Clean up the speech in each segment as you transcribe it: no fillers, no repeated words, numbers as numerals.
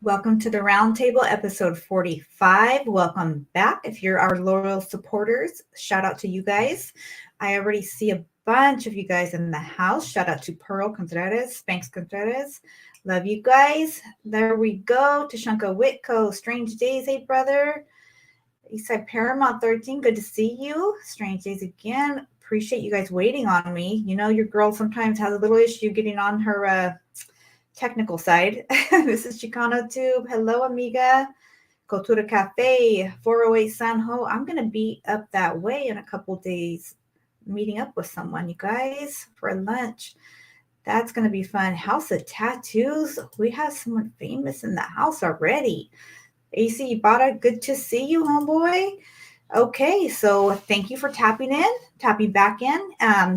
Welcome to the Roundtable, episode 45. Welcome back. If you're our loyal supporters, shout out to you guys. I already see a bunch of you guys in the house. Shout out to Pearl Contreras, Spanx Contreras. Love you guys. There we go. Tashanka Whitco, Strange Days, hey brother. Eastside Paramount 13, good to see you. Strange Days again. Appreciate you guys waiting on me. You know, your girl sometimes has a little issue getting on her technical side. This is Chicano Tube. Hello, amiga. Cultura Cafe, 408 San Ho. I'm going to be up that way in a couple days, meeting up with someone, you guys, for lunch. That's going to be fun. House of Tattoos. We have someone famous in the house already. AC Ibarra, good to see you, homeboy. Okay, so thank you for tapping back in.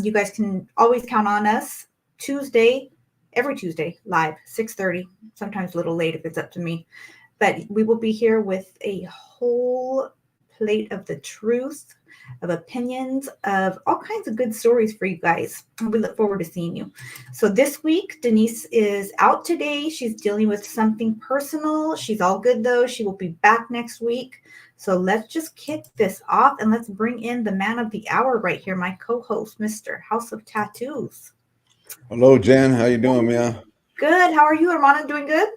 You guys can always count on us every Tuesday, live, 6:30, sometimes a little late if it's up to me. But we will be here with a whole plate of the truth, of opinions, of all kinds of good stories for you guys. And we look forward to seeing you. So this week, Denise is out today. She's dealing with something personal. She's all good, though. She will be back next week. So let's just kick this off and let's bring in the man of the hour right here, my co-host, Mr. House of Tattoos. Hello, Jen. How you doing, Mia? Good. How are you, Hermano? Doing good?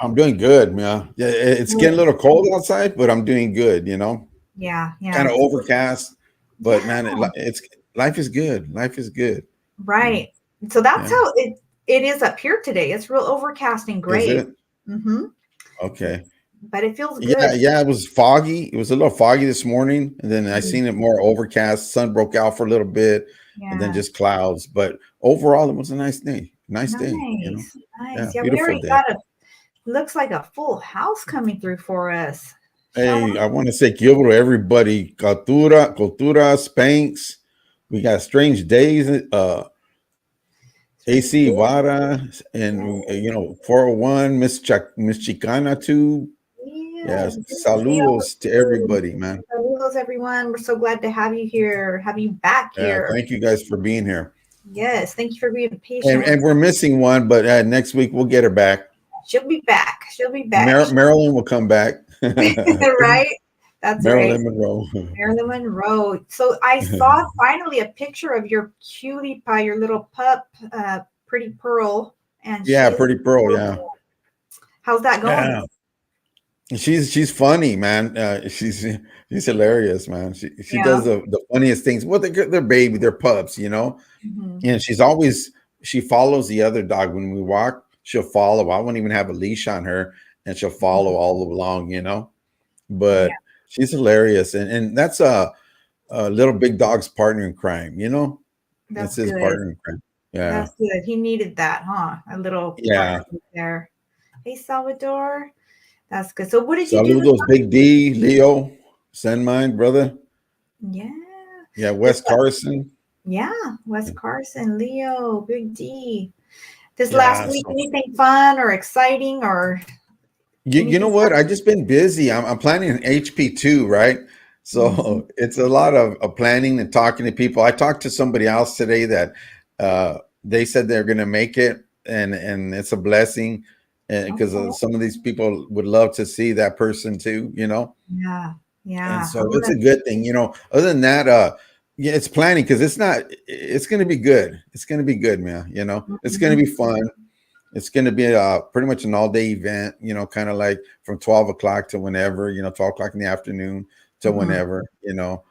I'm doing good, Mia. Yeah, it's getting a little cold outside, but I'm doing good, you know? Yeah. Kind of overcast, but man, life is good. Life is good. Right. So that's how it is up here today. It's real overcast and gray. Is it? Mm-hmm. Okay. But it feels good. Yeah, it was foggy. It was a little foggy this morning, and then I seen it more overcast. Sun broke out for a little bit, and then just clouds. But overall, it was a nice day. Nice day. You know? Nice. Yeah, we already got looks like a full house coming through for us. Hey, I want to say quiero to everybody. Cultura, Spanx. We got Strange Days. AC Vara and 401 Miss Chicana too. Yes, saludos to everybody, man. Saludos, everyone. We're so glad to have you here, have you back here. Thank you guys for being here. Yes, thank you for being patient. And we're missing one, but next week we'll get her back. She'll be back. Marilyn will come back. Right? That's Marilyn right. Monroe. Marilyn Monroe. So I saw finally a picture of your cutie pie, your little pup, Pretty Pearl. And Pretty Pearl. Yeah. How's that going? Yeah. She's funny, man. She's hilarious, man. She does the funniest things. Well, they're baby, they're pups, you know. Mm-hmm. And she follows the other dog when we walk. She'll follow. I won't even have a leash on her, and she'll follow all along, you know. But she's hilarious, and that's a little big dog's partner in crime, you know. That's his partner in crime. Yeah, that's good. He needed that, huh? A little there. Hey, Salvador. That's good. So what did you do? Saludos, Big D, Leo, send mine, brother. Yeah. Yeah, Wes Carson. Yeah, Wes Carson, Leo, Big D. This last week, anything fun or exciting or? You know what? I just been busy. I'm planning an HP2, right? So it's a lot of planning and talking to people. I talked to somebody else today that they said they're going to make it, and it's a blessing. Because some of these people would love to see that person too, you know? Yeah. And so it's a good thing, you know. Other than that, it's planning because it's going to be good. It's going to be good, man. You know, it's going to be fun. It's going to be pretty much an all-day event, you know, kind of like from 12 o'clock to whenever, you know, 12 o'clock in the afternoon to whenever, you know.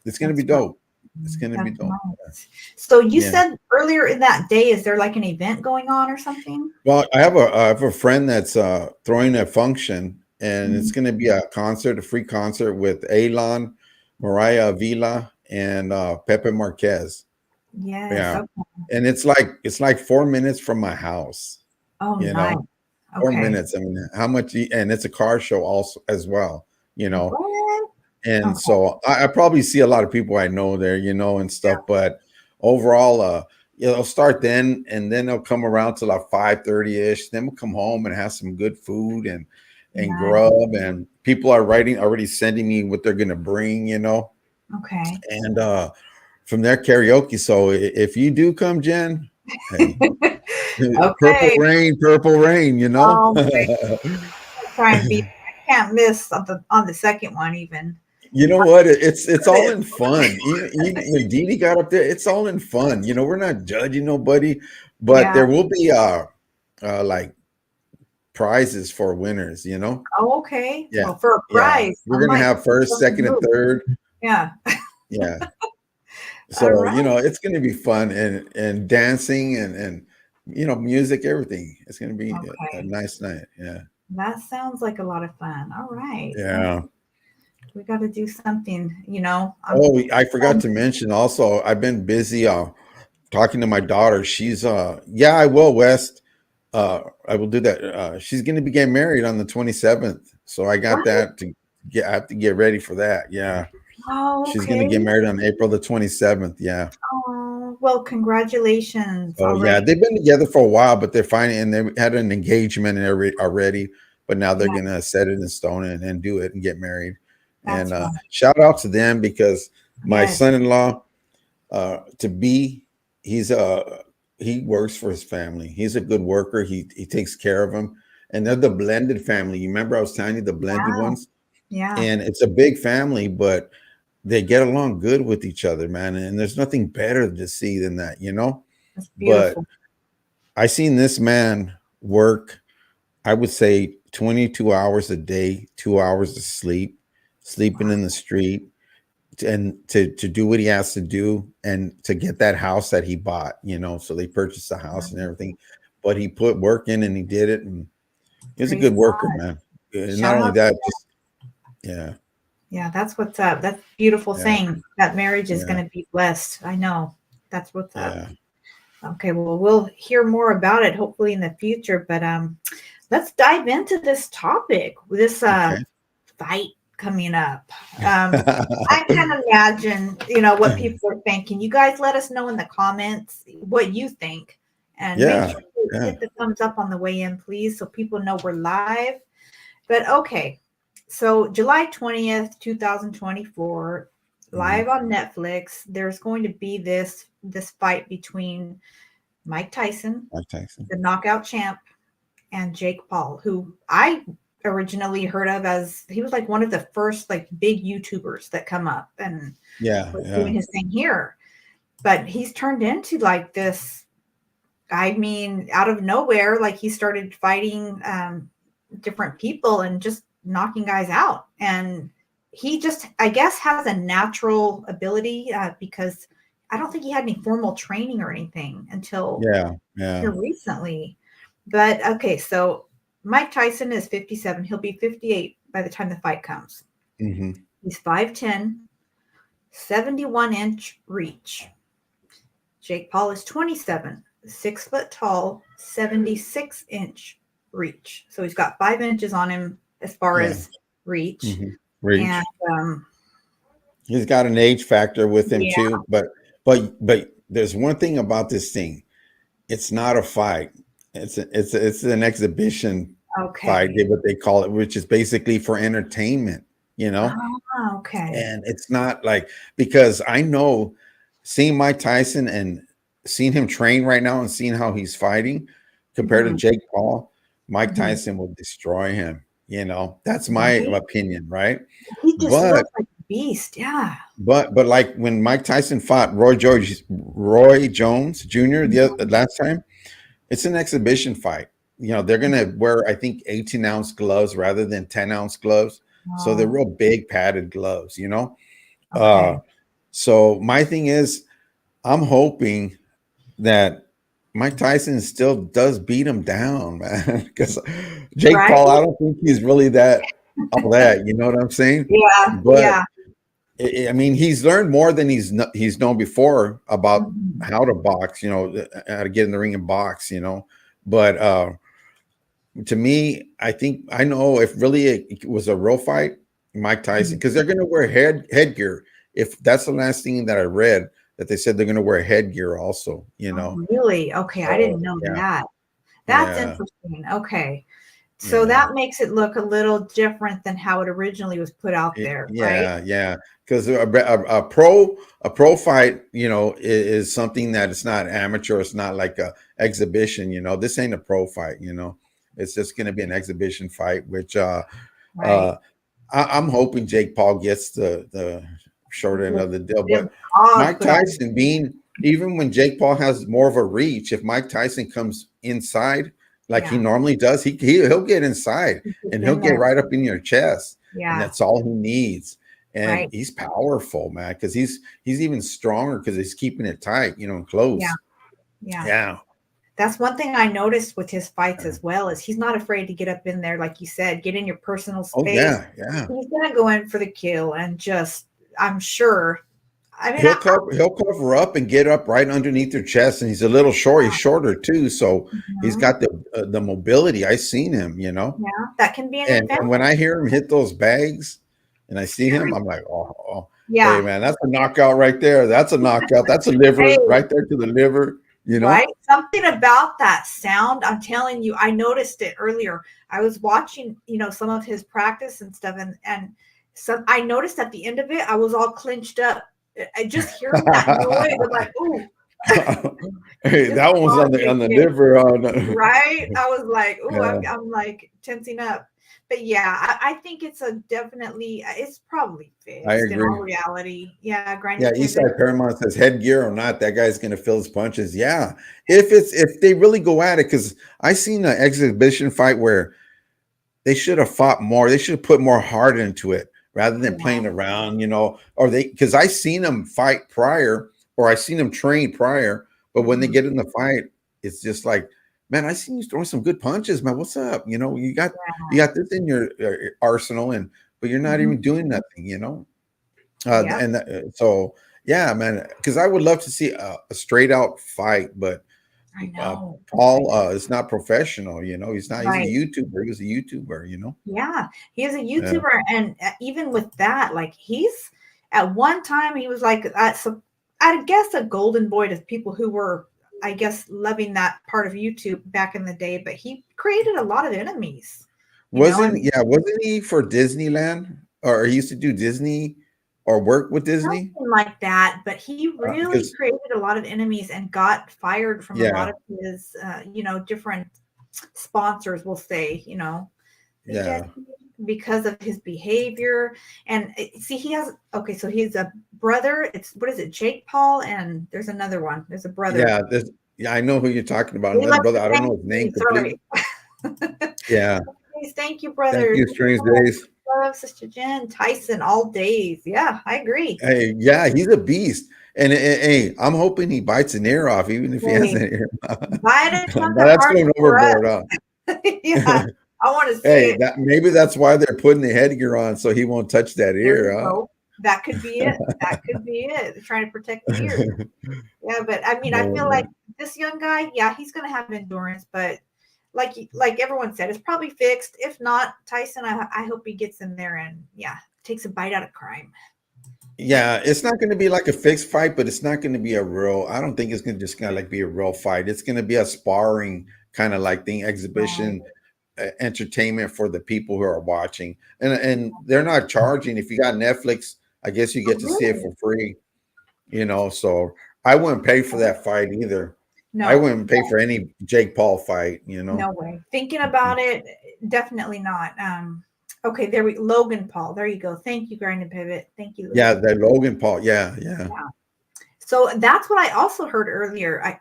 It's going to be dope. It's going to be dope. Nice. So you said earlier in that day, is there like an event going on or something? Well, I have a friend that's throwing a function, and it's going to be a free concert with Elon, Mariah Avila, and Pepe Marquez. Yes, yeah. Okay. And it's like 4 minutes from my house. Oh, you nice. Know? 4 minutes. I mean, how much? And it's a car show also as well. You know. What? And so I probably see a lot of people I know there, you know, and stuff. But overall, it'll start then, and then they'll come around to like 5:30-ish. Then we'll come home and have some good food and grub. And people are already sending me what they're gonna bring, you know. Okay. And from there, karaoke. So if you do come, Jen, hey, Okay. purple rain, you know. Oh my, I'll try and be. I can't miss on the second one even. You know what? It's all This. in fun. Even when Dee Dee got up there, it's all in fun. You know, we're not judging nobody, but Yeah. there will be like prizes for winners, you know? Oh, okay. Yeah. Well, for a Yeah. prize, I We're gonna might have first, second, and move. third. Yeah. Yeah. All So, you right. know, it's gonna be fun and dancing and you know, music, everything. It's gonna be a Okay. nice night. Yeah. That sounds like a lot of fun. All right. Yeah. We got to do something, you know. Oh, I forgot to mention also, I've been busy talking to my daughter. She's yeah, I will, West. I will do that. She's gonna be getting married on the 27th. So I got What? that to get I have to get ready for that. Yeah. Oh, She's gonna get okay. married on April the 27th. Yeah. Oh, well, congratulations Oh yeah. already. They've been together for a while, but they're finding and they had an engagement and already, but now they're Yeah, gonna set it in stone and do it and get married. And that's right. shout out to them because my Yes, son-in-law to be he's he works for his family. He's a good worker. He takes care of them. And they're the blended family. You remember I was telling you the blended yeah, ones? yeah. And it's a big family, but they get along good with each other, man. And there's nothing better to see than that, you know? That's But beautiful. I seen this man work, I would say 22 hours a day, 2 hours of sleep, sleeping Wow, in the street, and to do what he has to do and to get that house that he bought, you know. So they purchased the house and everything, but he put work in and he did it, and he was a praise good worker, God. man. And not Shout only out to that, that. just yeah, Yeah, that's what's up. That's a beautiful yeah, thing. That marriage is yeah, going to be blessed. I know. That's what's up. yeah. Okay, well, we'll hear more about it hopefully in the future, but let's dive into this topic, this Okay. fight coming up. I can imagine, you know, what people are thinking. You guys let us know in the comments what you think, and make Yeah, sure you yeah. hit the thumbs up on the way in, please, so people know we're live. But okay, so July 20th, 2024, Mhm. live on Netflix, there's going to be this fight between Mike Tyson, Mike Tyson. the knockout champ, and Jake Paul, who I originally heard of as he was like one of the first like big YouTubers that come up and Yeah, was doing yeah, his thing here. But he's turned into like this, I mean, out of nowhere, like he started fighting different people and just knocking guys out. And he just, I guess, has a natural ability because I don't think he had any formal training or anything until yeah, yeah. here recently. But okay, so Mike Tyson is 57. He'll be 58 by the time the fight comes. Hmm. He's 5'10, 71-inch reach. Jake Paul is 27, 6 foot tall, 76-inch reach. So he's got 5 inches on him as far Yeah. as reach. Hmm. And Reach. He's got an age factor with him yeah, too, but there's one thing about this thing. It's not a fight. It's an exhibition fight, okay. what they call it, which is basically for entertainment, you know. Ah, okay. And it's not like because I know seeing Mike Tyson and seeing him train right now and seeing how he's fighting compared to Mhm, Jake Paul, Mike mhm. Tyson will destroy him. You know, that's my Right? opinion, right? He just But looks like a beast. Yeah. but like when Mike Tyson fought Roy Jones Jr. the last time, it's an exhibition fight. You know, they're gonna wear I think 18-ounce gloves rather than 10-ounce gloves. So they're Oh, real big padded gloves, you know. Uh okay. so my thing is I'm hoping that Mike Tyson still does beat him down, man. Because Jake Right? Paul, I don't think he's really that all that, you know what I'm saying? Yeah, But yeah. I mean, he's learned more than he's known before about Mhm, how to box, you know, how to get in the ring and box, you know. But to me, I think I know if really it was a real fight, Mike Tyson, mhm. because they're going to wear headgear. If that's the last thing that I read, that they said they're going to wear headgear also, you know. Oh, really? Okay, I So didn't know yeah, that. That's yeah, interesting. Okay. So Yeah. that makes it look a little different than how it originally was put out there, right? Yeah, yeah. Because a pro fight, is something that it's not amateur. It's not like a exhibition. This ain't a pro fight. It's just going to be an exhibition fight, which Right. uh, I'm hoping Jake Paul gets the short end With of the deal. them But paws Mike put on. Tyson, being even when Jake Paul has more of a reach, if Mike Tyson comes inside like he Yeah. normally does, he'll get inside He gets and he'll in get there. right up in your chest, and Yeah. that's all he needs. And Right. he's powerful, man, because he's even stronger because he's keeping it tight, and Yeah. close. Yeah. Yeah. That's one thing I noticed with his fights as well is he's not afraid to get up in there, like you said, get in your personal Oh space. yeah, yeah. He's gonna go in for the kill and just I'm sure. I mean, He'll cover up and get up right underneath your chest, and he's a little short. He's shorter too, so he's mhm, got the mobility. I seen him, yeah, that can be an and when advantage. I hear him hit those bags, and I see him, Scary. I'm like, oh, hey Yeah. man, that's a knockout right there. That's a knockout. That's a Hey, liver right there to the liver. right? Something about that sound, I'm telling you, I noticed it earlier. I was watching, some of his practice and stuff, and some I noticed at the end of it, I was all clenched up. I just hearing that noise, I'm like, ooh, Hey, this that one was paw on the kicking. liver. Right? I was like, "Ooh," Yeah, I'm like tensing up. But yeah, I think it's a definitely it's probably I fixed in all agree. reality. Yeah, grinding Yeah, pivot. Eastside Paramount says headgear or not, that guy's gonna feel his punches. Yeah, if they really go at it, because I seen an exhibition fight where they should have fought more. They should have put more heart into it rather than Yeah. playing around, or they because I seen them fight prior or I seen them train prior, but when they Mhm. get in the fight, it's just like, man, I seen you throwing some good punches, man. What's up? You got this in your arsenal, and but you're not Mhm. even doing nothing. Yep. So yeah, man, because I would love to see a straight out fight, but I uh, know. I Paul know. is not professional. He's not. He's a Right. YouTuber. He's a YouTuber. Yeah. He is a Yeah. YouTuber and even with that, like he's at one time he was like so I guess a golden boy to people who were I guess loving that part of YouTube back in the day, but he created a lot of enemies, and Wasn't he for Disneyland, or he used to do Disney or work with Disney? something like that, but he really Because created a lot of enemies and got fired from a lot yeah, of his, different sponsors, we'll say, "Hey, guys," yeah, because of his behavior. And see, okay, so he's a brother. It's what is it, Jake Paul? And there's another one. There's a brother. yeah. Yeah, I know who you're talking about. He Another likes brother. to I don't thank know his name me. Sorry. completely. Yeah. Please, thank you, Thank brother. you, Strange Days. Love Sister Jen. Tyson all days. Yeah, I agree. Hey, yeah, he's a beast. And hey, I'm hoping he bites an ear off, even if he has Hey, an ear. buy it a chunk Now of that's heart going for us. overboard, huh? Yeah, I want to see Hey, it. that maybe that's why they're putting the headgear on so he won't touch that There ear, you huh? go. That could be it. That could be it. They're trying to protect the ears. Yeah, but I mean, I Oh feel like man. this young guy, yeah, he's going to have endurance, but like everyone said, it's probably fixed. If not, Tyson, I hope he gets in there and yeah, takes a bite out of crime. Yeah, it's not going to be like a fixed fight, but it's not going to be a real. I don't think it's going to just kind of like be a real fight. It's going to be a sparring kind of like thing, Right. exhibition, entertainment for the people who are watching. And they're not charging. If you got Netflix, I guess you Oh, get to see it really? for free. So I wouldn't pay for that fight either. I No, wouldn't pay for any Jake Paul fight. no way. Thinking about it, definitely not. Okay, there we Logan Paul. There you go. Thank you, Grind and Pivot. Thank you, Yeah, Logan. that Logan Paul. Yeah, yeah. Yeah. So that's what I also heard earlier. I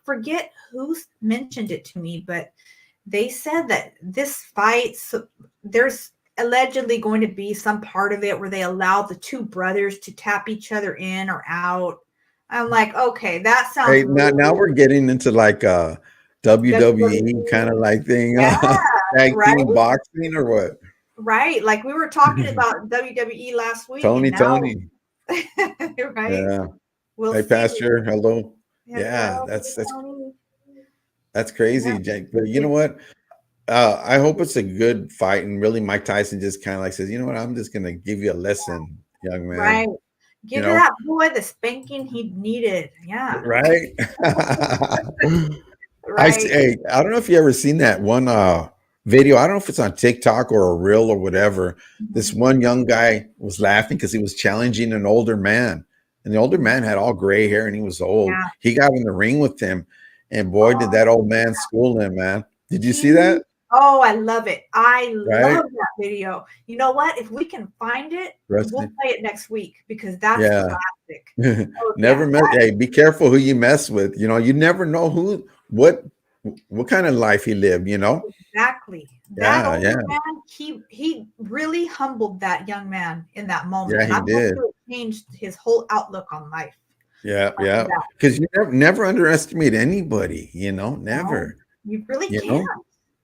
forget who mentioned it to me, but they said that this fight, so there's allegedly going to be some part of it where they allow the two brothers to tap each other in or out. I'm like, okay, that sounds Hey, now really we're getting into like WWE kind of WWE. like thing, Yeah, tag right, team boxing or what? right. Like we were talking about WWE last week, and now, Tony. right? Yeah. We'll Hey, see. Pastor. Hello. Yeah, Hello, that's that's Tony. that's Yeah, crazy, Jake. But you know it's what? I hope it's a good fight, and really, Mike Tyson just kind of like says, you know what? I'm just gonna give you a lesson, young right. man. You Give know, that boy the spanking he needed. Yeah, right? right. Hey, I don't know if you ever seen that one video. I don't know if it's on TikTok or a reel or whatever. This Mhm. one young guy was laughing because he was challenging an older man, and the older man had all gray hair and he was old. Yeah. He got in the ring with him, and boy, did Oh, that old man school him, man. Did you see he that? oh, I love it. I Right? love that video. You know what? If we can find it, we'll Rusty. play it next week because that's Yeah. classic. Oh, yeah. Never met. Hey, be careful who you mess with. You know, you never know what kind of life he lived. You know. Exactly. That Yeah, older yeah, man, he really humbled that young man in that moment, yeah. and I He bet did. you it changed his whole outlook on life Yeah, after yeah. that. Because you never underestimate anybody. You know, No, never. you really You can't. know.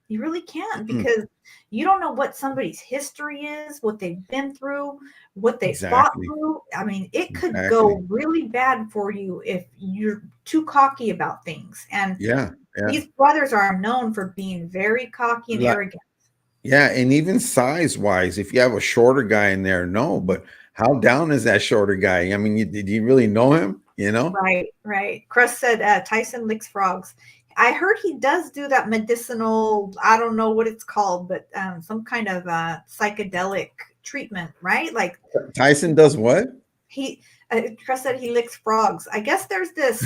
You really can't Mm, because you don't know what somebody's history is, what they've been through, what they fought exactly. through. I mean, it could Exactly. go really bad for you if you're too cocky about things. And Yeah, yeah. these brothers are known for being very cocky and Like, arrogant. yeah, and even size wise, if you have a shorter guy in there, no. But how down is that shorter guy? I mean, did you really know him? You know. Right, right. Chris said Tyson licks frogs. I heard he does do that medicinal, I don't know what it's called, but some kind of psychedelic treatment, right? Like Tyson does what? he, Chris said he licks frogs. I guess there's this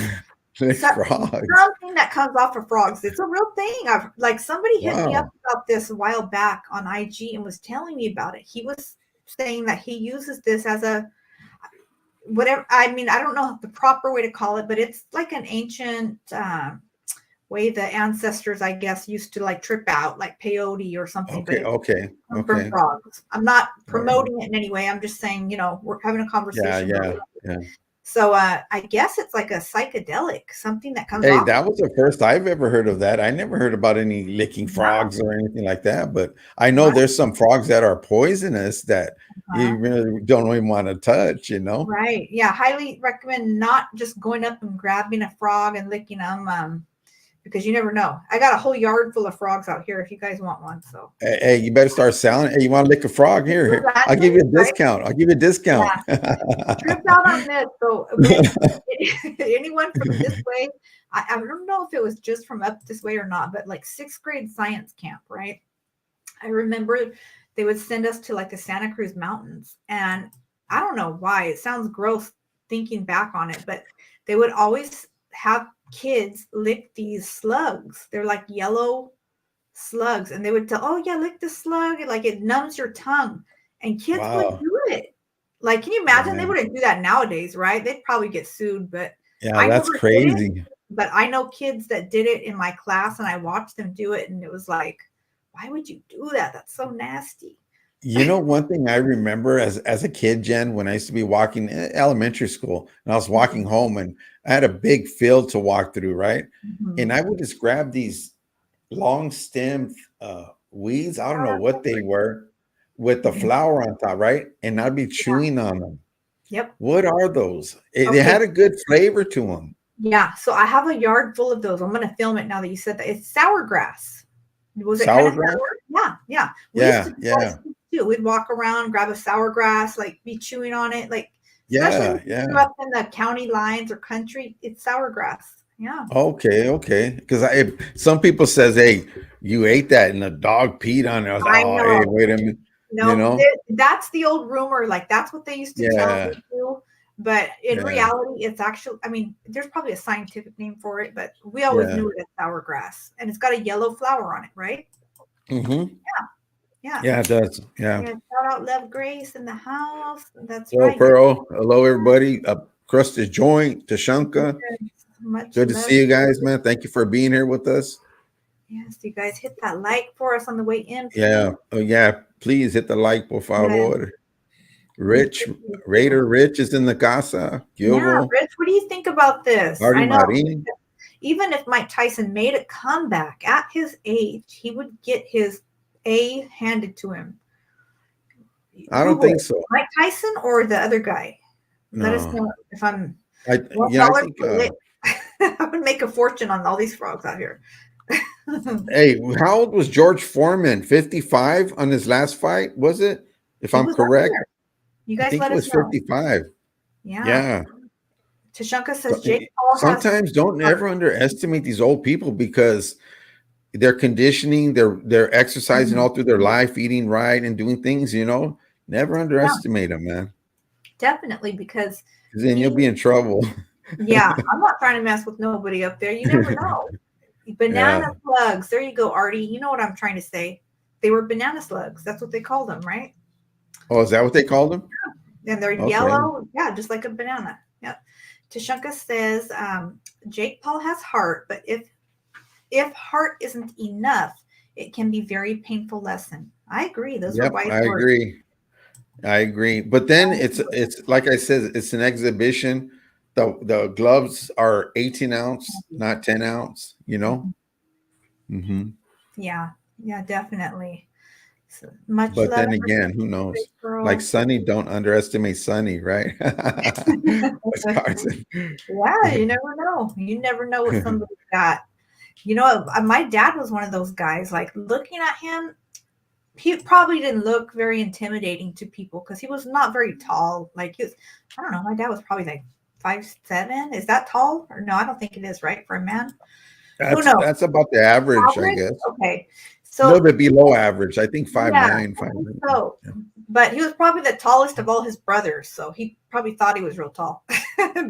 Like so- frogs. something that comes off of frogs. It's a real thing. I've like somebody hit me up Wow. about this a while back on IG and was telling me about it. He was saying that he uses this as a whatever. I mean, I don't know the proper way to call it, but it's like an ancient way the ancestors, I guess, used to like trip out, like peyote or something. But Okay, it's okay, from okay. frogs. I'm not All right. promoting it in any way. I'm just saying, we're having a Yeah, conversation about yeah, it. yeah. So I guess it's like a psychedelic, something that comes Hey, off. that was the first I've ever heard of that. I never heard about any licking Wow. frogs or anything like that, but I know Right. there's some frogs that are poisonous that you Uh-huh. really don't even want to touch, you know? Right. Yeah. Highly recommend not just going up and grabbing a frog and licking them because you never know. I got a whole yard full of frogs out here if you guys want one. So Hey, you better start selling. Hey, you want to lick a frog? Here, I'll give you a right? discount. I'll give you a discount. Yeah. Tripped out on this. So when anyone from this way, I don't know if it was just from up this way or not, but like sixth grade science camp, right? I remember they would send us to like the Santa Cruz Mountains. And I don't know why. It sounds gross thinking back on it, but they would always have kids lick these slugs. They're like yellow slugs. And they would tell, oh, yeah, lick the slug. Like it numbs your tongue. And kids would Wow. do it. Like, can you imagine? They Man. wouldn't do that nowadays, right? They'd probably get sued, but Yeah, I that's never did it. crazy. But I know kids that did it in my class and I watched them do it. And it was like, why would you do that? That's so nasty. You know, one thing I remember as a kid, Jen, when I used to be walking elementary school, and I was walking Mhm. home, and I had a big field to walk through, right? And Mhm. I would just grab these long stem weeds. I don't know Yeah. what they were, with the Mhm. flower on top, right? And I'd be Yeah. chewing on them. Yep. What are those? They Okay. had a good flavor to them. Yeah. So I have a yard full of those. I'm going to film it now that you said that. It's sour grass. Was it kind Sour of grass? sour? Yeah. Yeah. We used to Yeah, do that yeah, as kids too. We'd walk around, grab a sour grass, like be chewing on it. Like, especially yeah, if you yeah. grew up in the county lines or country, it's sour grass. Yeah. Okay, okay. Because some people says, "Hey, you ate that and the dog peed on it." I was like, I "Oh, hey, know. wait a minute," you No, know? that's the old rumor. Like that's what they used to tell Yeah, me too. But in yeah, reality, it's actually, I mean, there's probably a scientific name for it, but we always yeah. knew it as sour grass. And it's got a yellow flower on it, right? Hmm. Yeah. Yeah, it does. Yeah. Yeah. Shout out Love Grace in the house. That's Hello, right. Pearl. Hello, everybody. Crusted Joint, Tashanka. Much Good to love. see you guys, man. Thank you for being here with us. Yes, you guys hit that like for us on the way in, Yeah. please. Oh, yeah. Please hit the like, por Yes, favor. we Rich, appreciate you. Raider Rich is in the casa. Yeah, Gilbo, Rich, what do you think about this? Artie I know Marin. even if Mike Tyson made a comeback at his age, he would get his A handed to him. I don't Google think it. so. Mike Tyson or the other guy? Let us No. know if I'm I $1 think, per lick. I would make a fortune on all these frogs out here. hey, how old was George Foreman? 55 on his last fight, was it? If He I'm was up correct, there. You I guys think let it us was know. 55. Yeah. Yeah. Tashanka So, says Jake Paul has sometimes don't ever underestimate these old people because they're conditioning, they're exercising Mhm. all through their life, eating right and doing things, you know. Never Yeah, underestimate them, man. definitely, because 'Cause then you'll he be in trouble. yeah, I'm not trying to mess with nobody up there. You never know. Banana Yeah. slugs. There you go, Artie. You know what I'm trying to say. They were banana slugs. That's what they called them, right? Oh, is that what they called them? And they're Okay. yellow. Yeah, just like a banana. Yep. Tashunka says, Jake Paul has heart, but if heart isn't enough, it can be very painful lesson. I agree. Those were Yep, wise I words. agree. I agree. But then it's like I said, it's an exhibition. The gloves are 18 ounce, not 10 ounce, you know? Hmm. Yeah, yeah, definitely. So, much But love then and again, respect, who big knows? Like girl. Sonny, don't underestimate Sonny, right? What's Carson? Yeah, you never know. You never know what somebody's got. You know, my dad was one of those guys. Like looking at him, he probably didn't look very intimidating to people because he was not very tall. Like he was, I don't know. My dad was probably like 5'7". Is that tall? Or no, I don't think it is. Right for a man. Who knows? That's about the average, I Average. guess. Okay. A little So bit below average. I think five yeah, nine, I five think nine. so. But he was probably the tallest of all his brothers, so he probably thought he was real tall.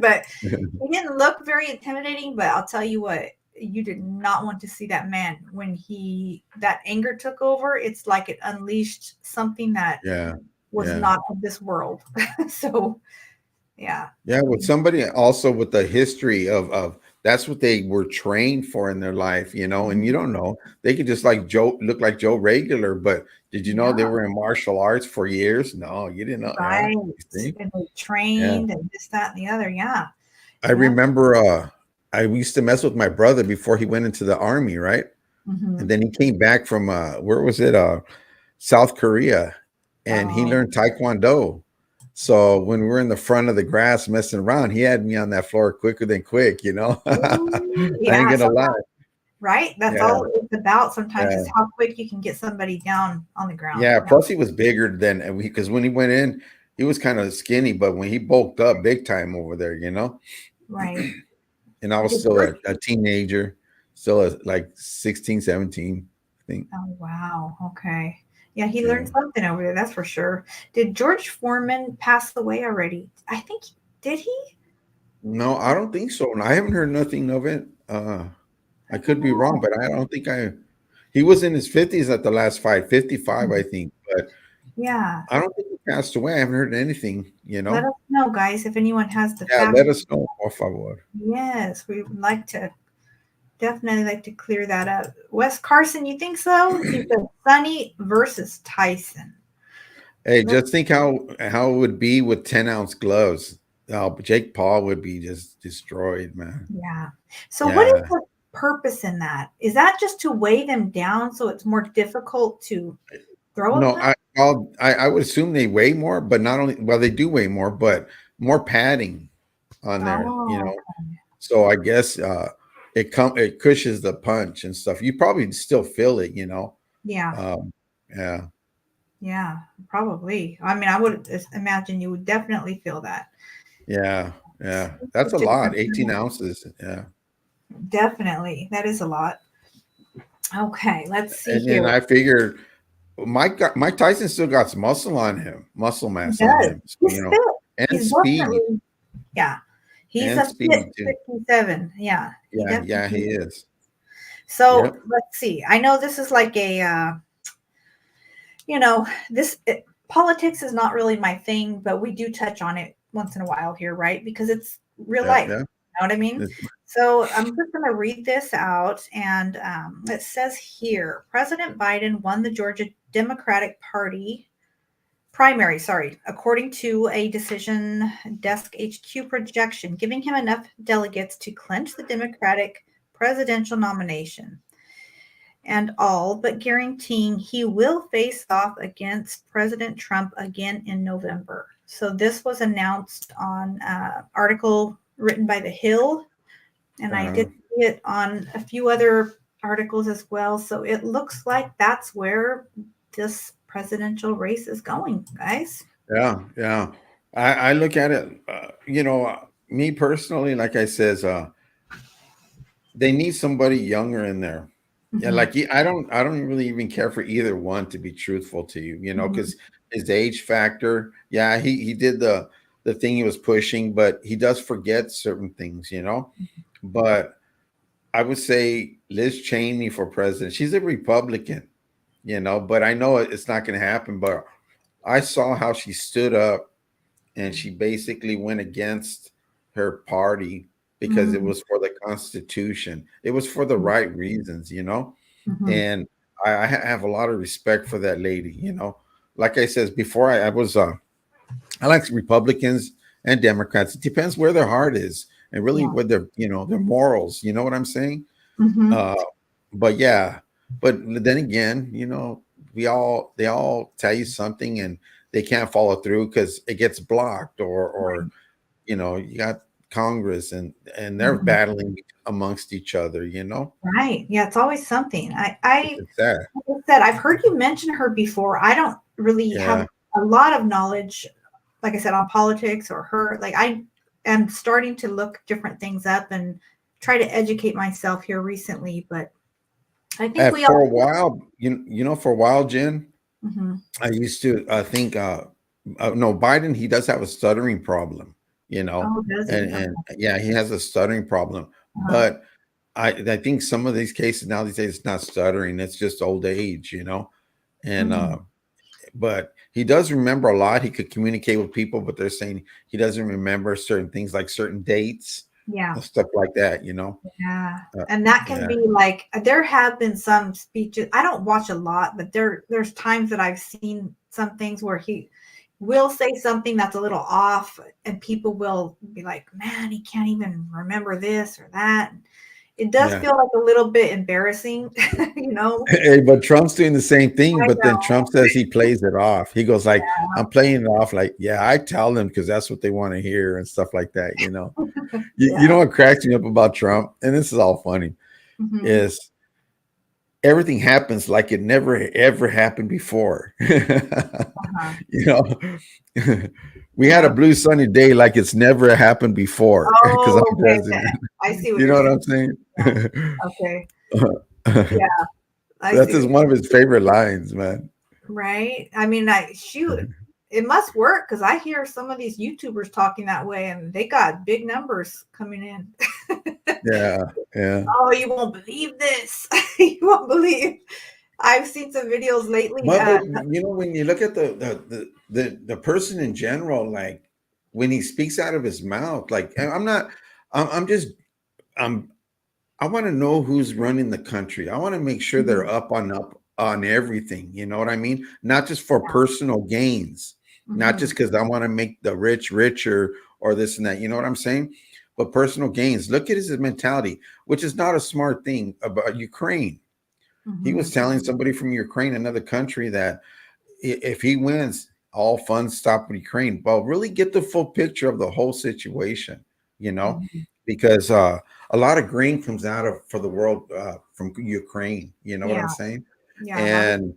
But Yeah. he didn't look very intimidating. But I'll tell you what, you did not want to see that man when he that anger took over. It's like it unleashed something that Yeah. was Yeah. not of this world. So yeah, Yeah, with somebody also with the history of that's what they were trained for in their life, you know, and you don't know. They could just like Joe look like Joe Regular, but did you know they yeah, were in martial arts for years? No, you didn't know. Yeah, right. you see? And they Yeah. trained and this, that, and the other. Yeah, I yeah. remember I used to mess with my brother before he went into the army, right? And Hmm. then he came back from where was it? South Korea, and he Oh, learned Taekwondo. So when we were in the front of the grass messing around, he had me on that floor quicker than quick, you know. I ooh, ain't yeah. gonna So lie. right? That's Yeah, all it's about sometimes is yeah, how quick you can get somebody down on the ground. yeah. Yeah, Plus, he was bigger than and because when he went in, he was kind of skinny, but when he bulked up big time over there, you know. right. And I was Did still George a teenager, still like 16, 17, I think. oh wow, okay. Yeah, he Yeah. learned something over there, that's for sure. Did George Foreman pass away already? I think did he? No, I don't think so. And I haven't heard nothing of it. I I could don't be wrong, know. but I don't think he was in his 50s at the last fight, 55, I Mhm. think. But Yeah. I don't think he passed away. I haven't heard anything, you Let know. us know, guys, if anyone has the Yeah, fact. let us know, por favor. Yes, we would like to definitely like to clear that up. Wes Carson, you think so? He said Sonny versus Tyson. Hey, Let's just think how it would be with 10-ounce gloves. Jake Paul would be just destroyed, man. Yeah. So what is Yeah. the purpose in that? Is that just to weigh them down so it's more difficult to throw a No, punch? I would assume they weigh more, but not only well, they do weigh more, but more padding on there, you Oh, know. So I guess it cushions the punch and stuff. You probably still feel it, you know. yeah. Um, yeah, Yeah, probably. I mean, I would imagine you would definitely feel that. yeah, yeah. That's a lot. 18 ounces. Yeah. Definitely. That is a lot. Okay, let's see And then here. I figured Mike Tyson still got some muscle on him, muscle He mass on does. him. So, He's you know, fit. and He's speed. definitely, yeah. He's And a fit speed too. 57. Yeah, he Yeah, yeah, he definitely is. is. So Yep. let's see. I know this is like a you know, politics is not really my thing, but we do touch on it once in a while here, right? Because it's real Yeah, life. yeah. You know what I mean? It's- So I'm just going to read this out. And it says here President Biden won the Georgia Democratic Party primary, sorry, according to a decision desk HQ projection, giving him enough delegates to clinch the Democratic presidential nomination and all but guaranteeing he will face off against President Trump again in November. So this was announced on article written by The Hill, and I uh, did see it on a few other articles as well. So it looks like that's where this presidential race is going, guys. yeah, yeah. I look at it, me personally, like I says, they need somebody younger in there. Yeah, Mhm. like I don't really even care for either one to be truthful to you, Mhm. because his age factor, yeah, he did the thing he was pushing, but he does forget certain things. But I would say Liz Cheney for president. She's a Republican, but I know it's not going to happen. But I saw how she stood up and she basically went against her party because it Mhm. was for the Constitution. It was for the right reasons. Mhm. And I have a lot of respect for that lady. Like I said before, I like Republicans and Democrats. It depends where their heart is and really Yeah. what their morals. You know what I'm saying? Mhm. Uh, but yeah, but then again, they all tell you something and they can't follow through because it gets blocked, or Right. you got Congress and they're Mhm. battling amongst each other. Right. Yeah, it's always something. It's sad. Like I said, I've heard you mention her before. I don't really have Yeah. a lot of knowledge, like I said, on politics or her. Like I am starting to look different things up and try to educate myself here recently, but I think we For all. a while, for a while, Jen, Mhm. I used to think no, Biden, he does have a stuttering problem, you know, Oh, does and he? and yeah, he has a stuttering problem. Uh-huh. But I think some of these cases now these days it's not stuttering, it's just old age. And Mhm. but he does remember a lot. He could communicate with people, but they're saying he doesn't remember certain things like certain dates Yeah. and stuff like that. Yeah. Uh, And that can yeah, be like there have been some speeches. I don't watch a lot, but there's times that I've seen some things where he will say something that's a little off and people will be like, "Man, he can't even remember this or that." It does yeah. feel like a little bit embarrassing, you know? Hey, but Trump's doing the same thing, I but then know. Trump says he plays it off. He goes like, Yeah. "I'm playing it off like, yeah, I tell them because that's what they want to hear and stuff like that." You Yeah. know what cracks me up about Trump, and this is all funny, Mhm. is everything happens like it never ever happened before. Uh-huh. you know, we had a Yep. blue sunny day like it's never happened before because I'm Oh, okay, okay. president. I see what You you're know what saying. I'm saying? Yeah. Okay. Yeah, I That's see just what one of his favorite lines, man. right? I mean, I shoot, it must work because I hear some of these YouTubers talking that way and they got big numbers coming in. Yeah, yeah. Oh, you won't believe this. You won't believe. I've seen some videos lately. But when you look at the person in general, like when he speaks out of his mouth, like and I'm not, I'm just, I'm I want to know who's running the country. I want to make sure they're Mhm. up on everything. You know what I mean? Not just for Yeah. personal gains, not just Mhm. because I want to make the rich richer or this and that. You know what I'm saying? But personal gains. Look at his mentality, which is not a smart thing about Ukraine. He was Mhm. telling somebody from Ukraine, another country, that if he wins, all funds stop with Ukraine. Well, really get the full picture of the whole situation, you know, Mhm. because a lot of grain comes out of for the world from Ukraine. You know what I'm Yeah. saying? Yeah. A lot of.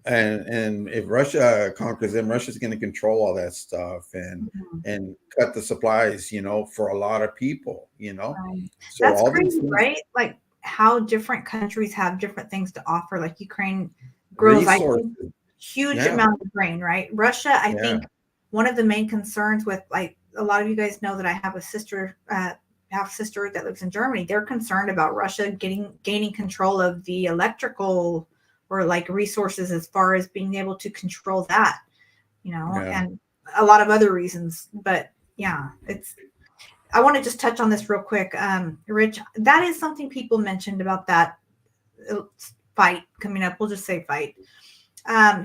And if Russia conquers them, Russia's going to control all that stuff Mhm. and cut the supplies, for a lot of people. Right. So That's all these crazy, things, right? Like how different countries have different things to offer. Like Ukraine grows, I think, resources, huge yeah, amount of grain, right? Russia, I yeah, think one of the main concerns with like a lot of you guys know that I have a sister, half sister that lives in Germany. They're concerned about Russia gaining control of the electrical or like resources as far as being able to control that, yeah. and a lot of other reasons. But yeah, I want to just touch on this real quick. Rich, that is something people mentioned about that fight coming up. We'll just say fight.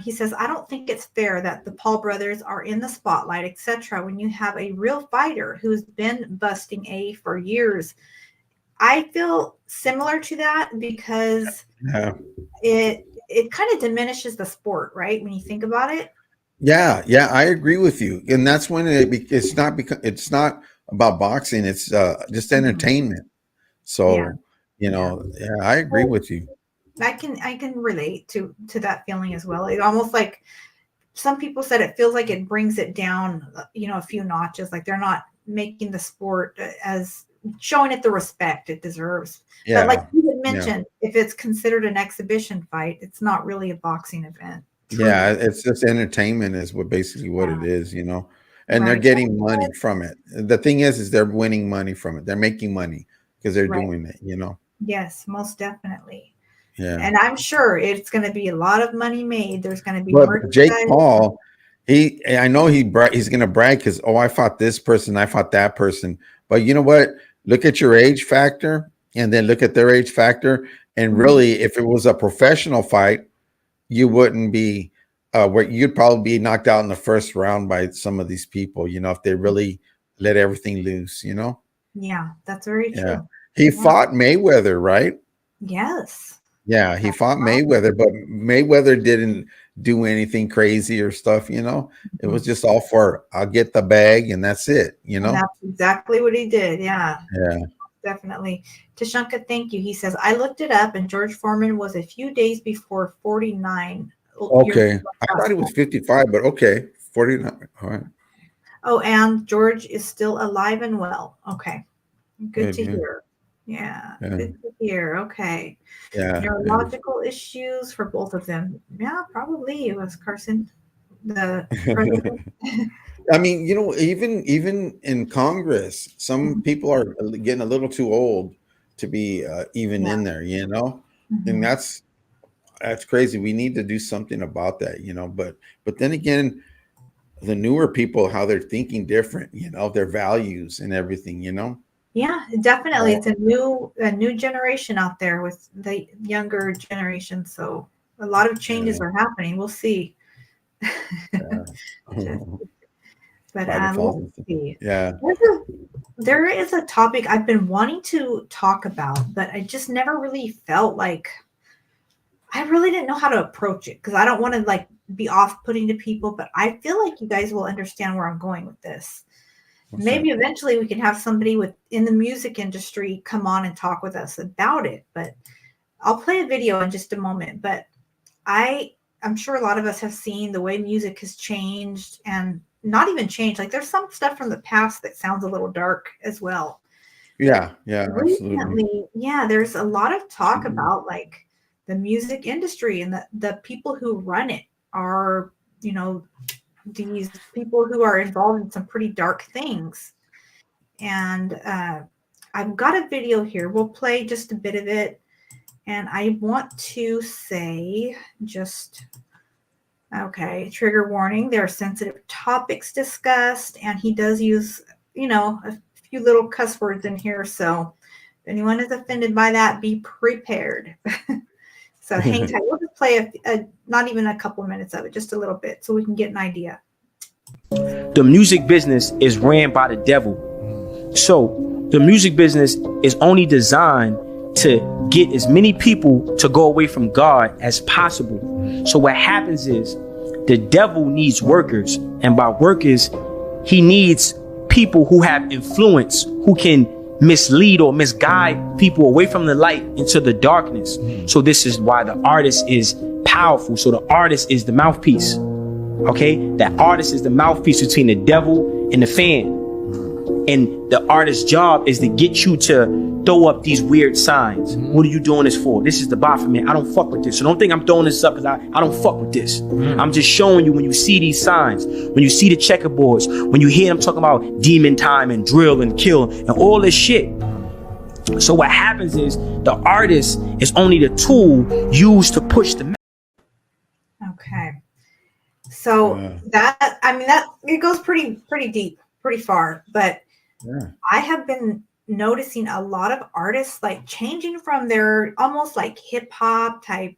He says, I don't think it's fair that the Paul brothers are in the spotlight, etc., when you have a real fighter who's been busting A for years. I feel similar to that because Yeah. it kind of diminishes the sport, right? When you think about it. Yeah, yeah, I agree with you, and that's when it's not about boxing. It's just Mhm. entertainment. Yeah, So, yeah. yeah, I agree Well, with you. I can relate to that feeling as well. It almost like some people said it feels like it brings it down, a few notches. Like they're not making the sport as showing it the respect it deserves. But like Yeah, you had yeah, mentioned, if it's considered an exhibition fight, it's not really a boxing event. yeah. Truly. It's just entertainment, is what basically what it Yeah. is, you know. And they're Right. getting money from it. The thing is they're winning money from it. They're making money because they're Right. doing it, you know. Yes, most definitely. Yeah. And I'm sure it's going to be a lot of money made. There's going to be But Jake merchandise. Paul, I know he's gonna brag because, oh, I fought this person, I fought that person. But you know what? Look at your age factor, and then look at their age factor. And Mhm. really, if it was a professional fight, you wouldn't be where you'd probably be knocked out in the first round by some of these people. You know, if they really let everything loose. You know, Yeah, that's very yeah. true. He Yeah. fought Mayweather, right? Yes. Yeah, he That's fought right. Mayweather, but Mayweather didn't do anything crazy or stuff, you know. It was Mhm. just all for I'll get the bag and that's it, you And know. that's exactly what he did. Yeah, Yeah. definitely. Tashanka, thank you. He says, I looked it up and George Foreman was a few days before 49 years Okay. old I thought he was prospect. 55, but okay. 49. All right. Oh, and George is still alive and well. Okay. Good Good, to good. hear. Yeah, Yeah. good to hear. Okay. Yeah. Neurological issues for both of them. Yeah, probably it was Carson, the president. I mean, you know, even in Congress, some Mhm. people are getting a little too old to be even Yeah. in there, you know. And Mhm. that's crazy. We need to do something about that, you know. But then again, the newer people, how they're thinking different, you know, their values and everything, you know. Yeah, definitely. Oh, It's a new generation out there with the younger generation. So a lot of changes yeah. are happening. We'll see. Just, Yeah. but By default. let's see. Yeah. There's a, there is a topic I've been wanting to talk about, but I just never really felt like I really didn't know how to approach it because I don't want to like be off-putting to people, but I feel like you guys will understand where I'm going with this. What's that? Maybe eventually we can have somebody with in the music industry come on and talk with us about it, but I'll play a video in just a moment. But I I'm sure a lot of us have seen the way music has changed and not even changed. Like there's some stuff from the past that sounds a little dark as well. But Yeah, yeah, absolutely. recently, yeah, there's a lot of talk about like the music industry and the people who run it are, you know, these people who are involved in some pretty dark things. And I've got a video here. We'll play just a bit of it. And I want to say just okay, trigger warning. There are sensitive topics discussed, and he does use, a few little cuss words in here. So if anyone is offended by that, be prepared. So hang tight. We'll just play not even a couple of minutes of it, just a little bit, so we can get an idea. The music business is ran by the devil. So the music business is only designed to get as many people to go away from God as possible. So what happens is the devil needs workers, and by workers, he needs people who have influence, who can mislead or misguide people away from the light into the darkness. So this is why the artist is powerful. So the artist is the mouthpiece. Okay, that artist is the mouthpiece between the devil and the fan. And the artist's job is to get you to throw up these weird signs. What are you doing this for? This is the Baphomet. I don't fuck with this. So don't think I'm throwing this up because I don't fuck with this. I'm just showing you when you see these signs, when you see the checkerboards, when you hear them talking about demon time and drill and kill and all this shit. So what happens is the artist is only the tool used to push the. Okay. So Yeah, that it goes pretty deep, pretty far, but yeah, I have been noticing a lot of artists like changing from their almost like hip hop type,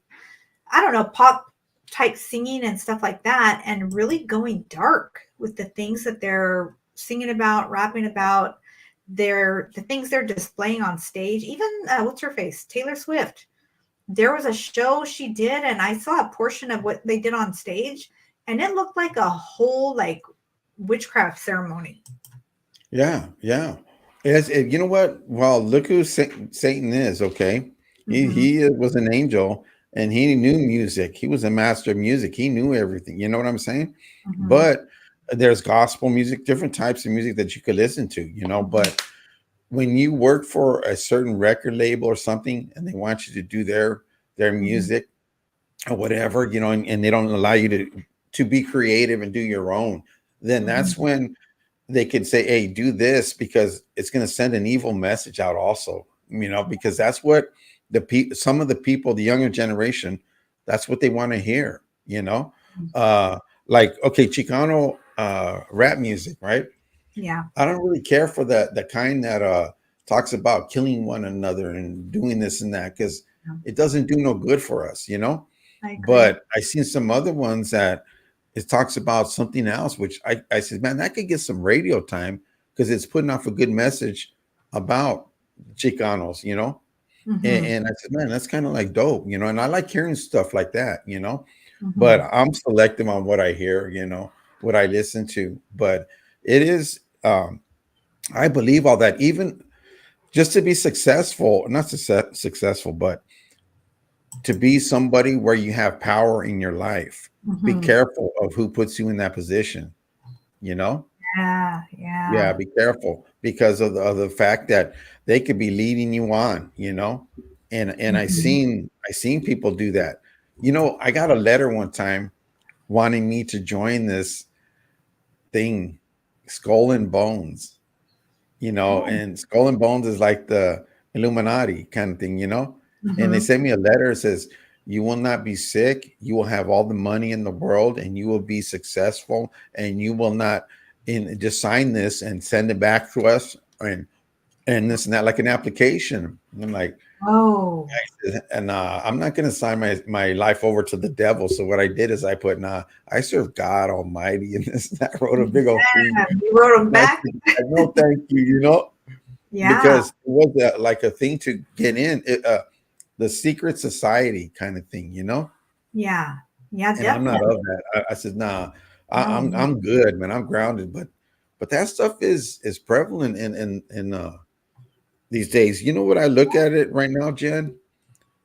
I don't know, pop type singing and stuff like that, and really going dark with the things that they're singing about, rapping about, the things they're displaying on stage. Even what's her face, Taylor Swift. There was a show she did, and I saw a portion of what they did on stage, and it looked like a whole like witchcraft ceremony. yeah, yeah. You know what? Well, look who Satan is. Okay, Hmm. he was an angel, and he knew music. He was a master of music. He knew everything. You know what I'm saying? Hmm. But there's gospel music, different types of music that you could listen to. You know, Hmm. but when you work for a certain record label or something, and they want you to do their Mhm. music or whatever, and they don't allow you to be creative and do your own, then that's Mhm. when they could say, hey, do this, because it's going to send an evil message out also, because that's what some of the people, the younger generation, that's what they want to hear, uh like, okay, Chicano rap music, right? Yeah. I don't really care for the kind that talks about killing one another and doing this and that, because Yeah. it doesn't do no good for us, I agree. but I seen some other ones that it talks about something else, which I said, man, that could get some radio time, because it's putting off a good message about Chicanos, Mhm. and I said, man, that's kind of like dope, and I like hearing stuff like that, but Mhm. I'm selective on what I hear, what I listen to. But it is, I believe all that, even just to be successful, not successful, but to be somebody where you have power in your life. Be Mhm. careful of who puts you in that position, you know? Yeah. Yeah, Yeah. be careful, because of the fact that they could be leading you on, and Mhm. I seen people do that. I got a letter one time wanting me to join this thing, Skull and Bones, Oh. and Skull and Bones is like the Illuminati kind of thing. And they Mhm. sent me a letter. It says, you will not be sick. You will have all the money in the world, and you will be successful, and you will not, just sign this and send it back to us, and this and that, like an application. And I'm like, Oh. and I'm not going to sign my life over to the devil. So what I did is I put, nah, I serve God Almighty, and this and that. I wrote a big old thing. Yeah. You wrote them And I back? said, no, thank you, Yeah. because it was like a thing to get in, the secret society kind of thing, Yeah. Yeah, and I'm not definitely. of that. I said, nah, No, no. I'm good, man. I'm grounded, but that stuff is prevalent in these days. You know what I look at it right now, Jen?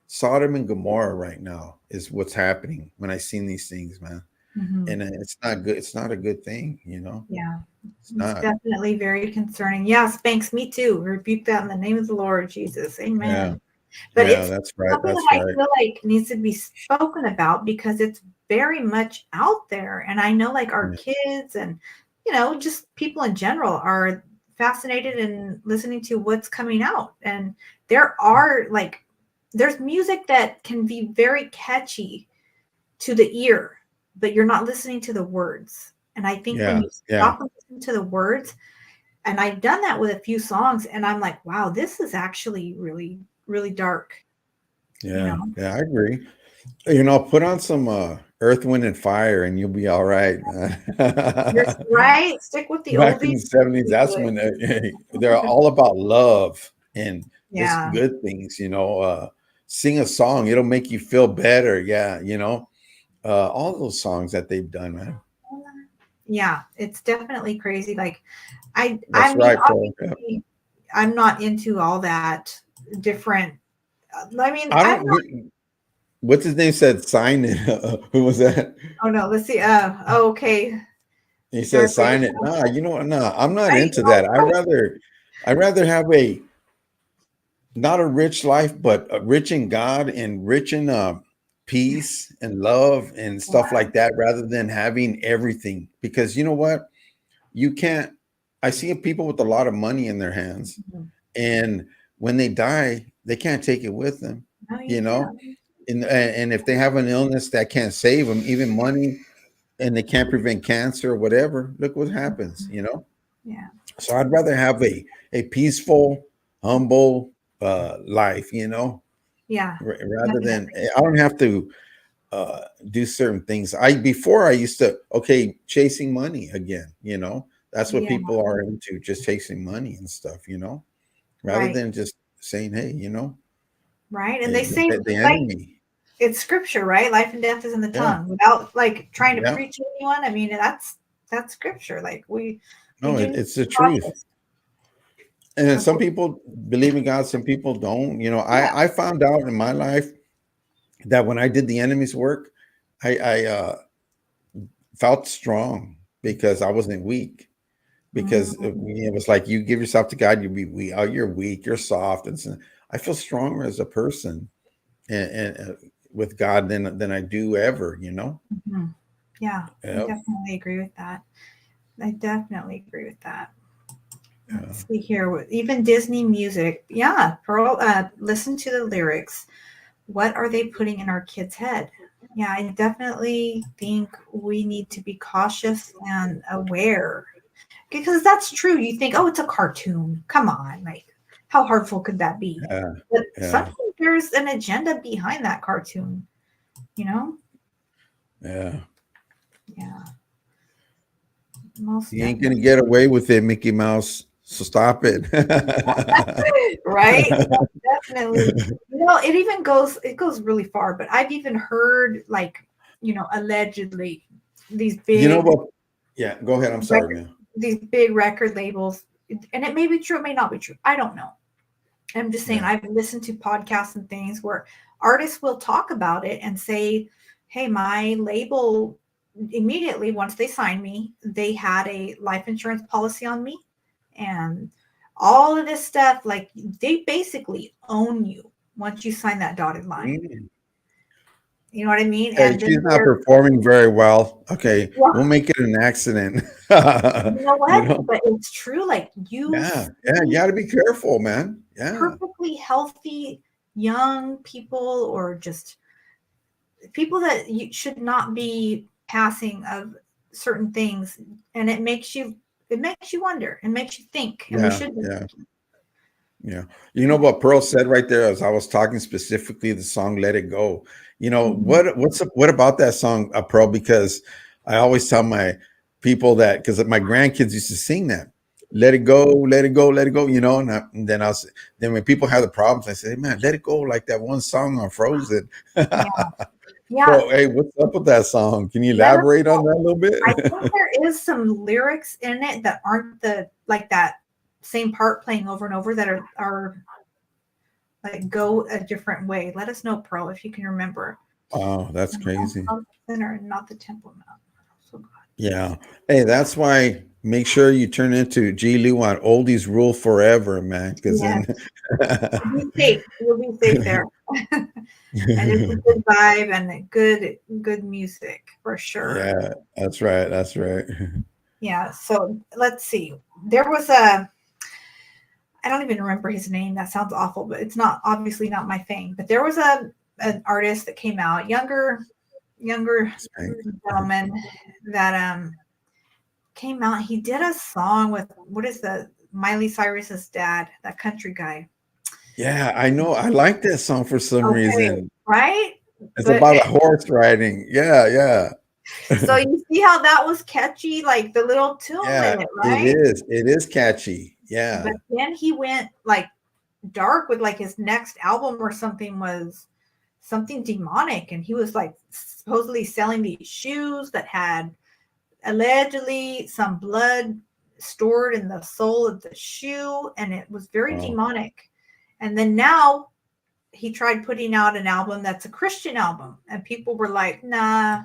Sodom and Gomorrah right now is what's happening when I seen these things, man. Mhm. And it's not good. It's not a good thing, Yeah. It's It's not. definitely very concerning. Yeah, spanks me too. Rebuke that in the name of the Lord Jesus. Yeah, Amen. But yeah, it's that's right. something that That's I right. feel like needs to be spoken about because it's very much out there. And I know like our Yeah, kids and, just people in general are fascinated in listening to what's coming out. And there are like, there's music that can be very catchy to the ear, but you're not listening to the words. And I think when yeah, you yeah, stop and listen to the words, and I've done that with a few songs, and I'm like, wow, this is actually really, really dark, you yeah, know? yeah. I agree. Put on some Earth, Wind, and Fire, and you'll be all right, man. You're right. Stick with the Back in oldies. the 70s, Be that's good. when they're all about love and just Yeah. good things. Sing a song; it'll make you feel better. Yeah, all those songs that they've done, man. Yeah, it's definitely crazy. Like I That's mean, right, Paul. Yeah. obviously, I'm not into all that different. I mean, I I'm don't. not. What's his name? Said sign it. Who was that? Oh no, let's see. Oh, okay. He said, Dark "Sign Raiders. it." Nah, nah, I'm not I into that. know. I'd rather have a not a rich life, but a rich in God and rich in peace and love and stuff Yeah. like that, rather than having everything. Because you know what, you can't. I see people with a lot of money in their hands, Mhm. and when they die, they can't take it with them. No, you You know, can't. and if they have an illness that can't save them, even money, and they can't prevent cancer or whatever, look what happens, Yeah. So I'd rather have a peaceful, humble life, Yeah. rather than, Definitely. I don't have to do certain things. Before I used to, okay, chasing money again, that's what Yeah. people are into, just chasing money and stuff, rather Right. than just saying, hey, Right. And they say the like enemy. it's scripture, right? Life and death is in the Yeah, tongue. Without like trying to yeah. preach to anyone, I mean, that's scripture. Like we No, do need to it's the be truth. cautious. And then Of some course. people believe in God, some people don't. Yeah. I found out in my life that when I did the enemy's work, I felt strong because I wasn't weak. because it was like you give yourself to God, you're weak, you're soft, and so I feel stronger as a person and with God than I do ever, you know. Mhm. Yeah, I Yep. definitely agree with that. I definitely agree with that. Yeah. Let's see here. Even Disney music. Yeah, Pearl, listen to the lyrics. What are they putting in our kids' head? Yeah, I definitely think we need to be cautious and aware because that's true. You think, oh, it's a cartoon. Come on, like how hurtful could that be? Yeah. But Yeah. sometimes there's an agenda behind that cartoon, you know? Yeah. Yeah, most You ain't gonna definitely. get away with it, Mickey Mouse. So stop it. Right? Yeah, definitely. It goes really far, but I've even heard like, allegedly these You know big what? Yeah, go ahead. I'm sorry, record man. these big record labels, and it may be true, it may not be true. I don't know. I'm just saying Yeah. I've listened to podcasts and things where artists will talk about it and say, hey, my label immediately once they signed me, they had a life insurance policy on me and all of this stuff, like they basically own you once you sign that dotted line. Mm. You know what I mean? Hey, And she's then not performing very well. Okay, we'll well, make it an accident. you know You what? know? But it's true. Like you Yeah, yeah, you see got to be careful, man. Yeah, perfectly healthy young people or just people that you should not be passing of certain things, and it makes you wonder, it makes you think, and we yeah, should be yeah, thinking. yeah. You know what Pearl said right there as I was talking specifically the song "Let It Go." You know Mhm. what about that song, Pearl? Because I always tell my people that because my grandkids used to sing that. Let it go, let it go, let it go. You know, and then then when people have the problems, I say, hey, man, let it go, like that one song on Frozen. Yeah, yeah. So, hey, what's up with that song? Can you Let us elaborate on know. that a little bit? I think there is some lyrics in it that aren't the like that same part playing over and over that are like go a different way. Let us know, Pearl, if you can remember. Oh, that's crazy. Center, not the Temple Mount. So God. Yeah. Hey, that's why make sure you turn into G. Lou on Oldies Rule Forever, man. Because Yes, then, be safe. You'll be safe there. And it's a good vibe and good music for sure. yeah, that's right. That's right. Yeah. So let's see. There was a I don't even remember his name. That sounds awful, but it's not obviously not my thing. But there was an artist that came out, younger gentleman that came out. He did a song with what is the Miley Cyrus's dad, that country guy. Yeah, I know. I like that song for some Okay, reason. right? It's But about a horse riding. Yeah, yeah. so you see how that was catchy, like the little tune Yeah, in it, it right? is. It is catchy. But Yeah. then he went like dark with like his next album or something was something demonic, and he was like supposedly selling these shoes that had allegedly some blood stored in the sole of the shoe, and it was very Oh, demonic. And then now he tried putting out an album that's a Christian album, and people were like, nah,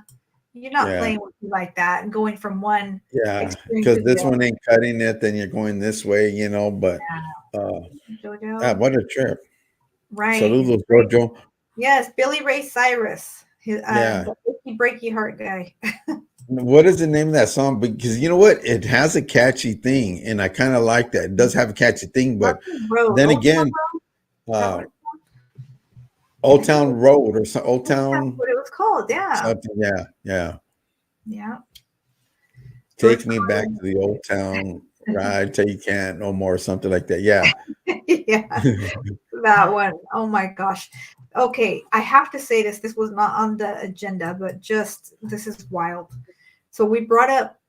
you're not yeah. playing with me like that, and going from one Yeah. extreme Because to the this other. one ain't cutting it, then you're going this way, you know. But uh Jojo, what a trip. right? It's Saludos, great. Jojo. Yes, Billy Ray Cyrus, Yeah. the Achy Breaky Heart guy. What is the name of that song? Because you know what? It has a catchy thing, and I kind of like that. It does have a catchy thing, but Something Road, then Old Town again, Road. Is that uh, what Old I think Town Road or some Old that's Town what it was called? Yeah, something. Yeah, yeah. yeah. Take George me back Carlin. to the old town, ride till you can't no more, something like that. Yeah. Yeah, that one. Oh my gosh. Okay, I have to say this. This was not on the agenda, but just this is wild. So we brought up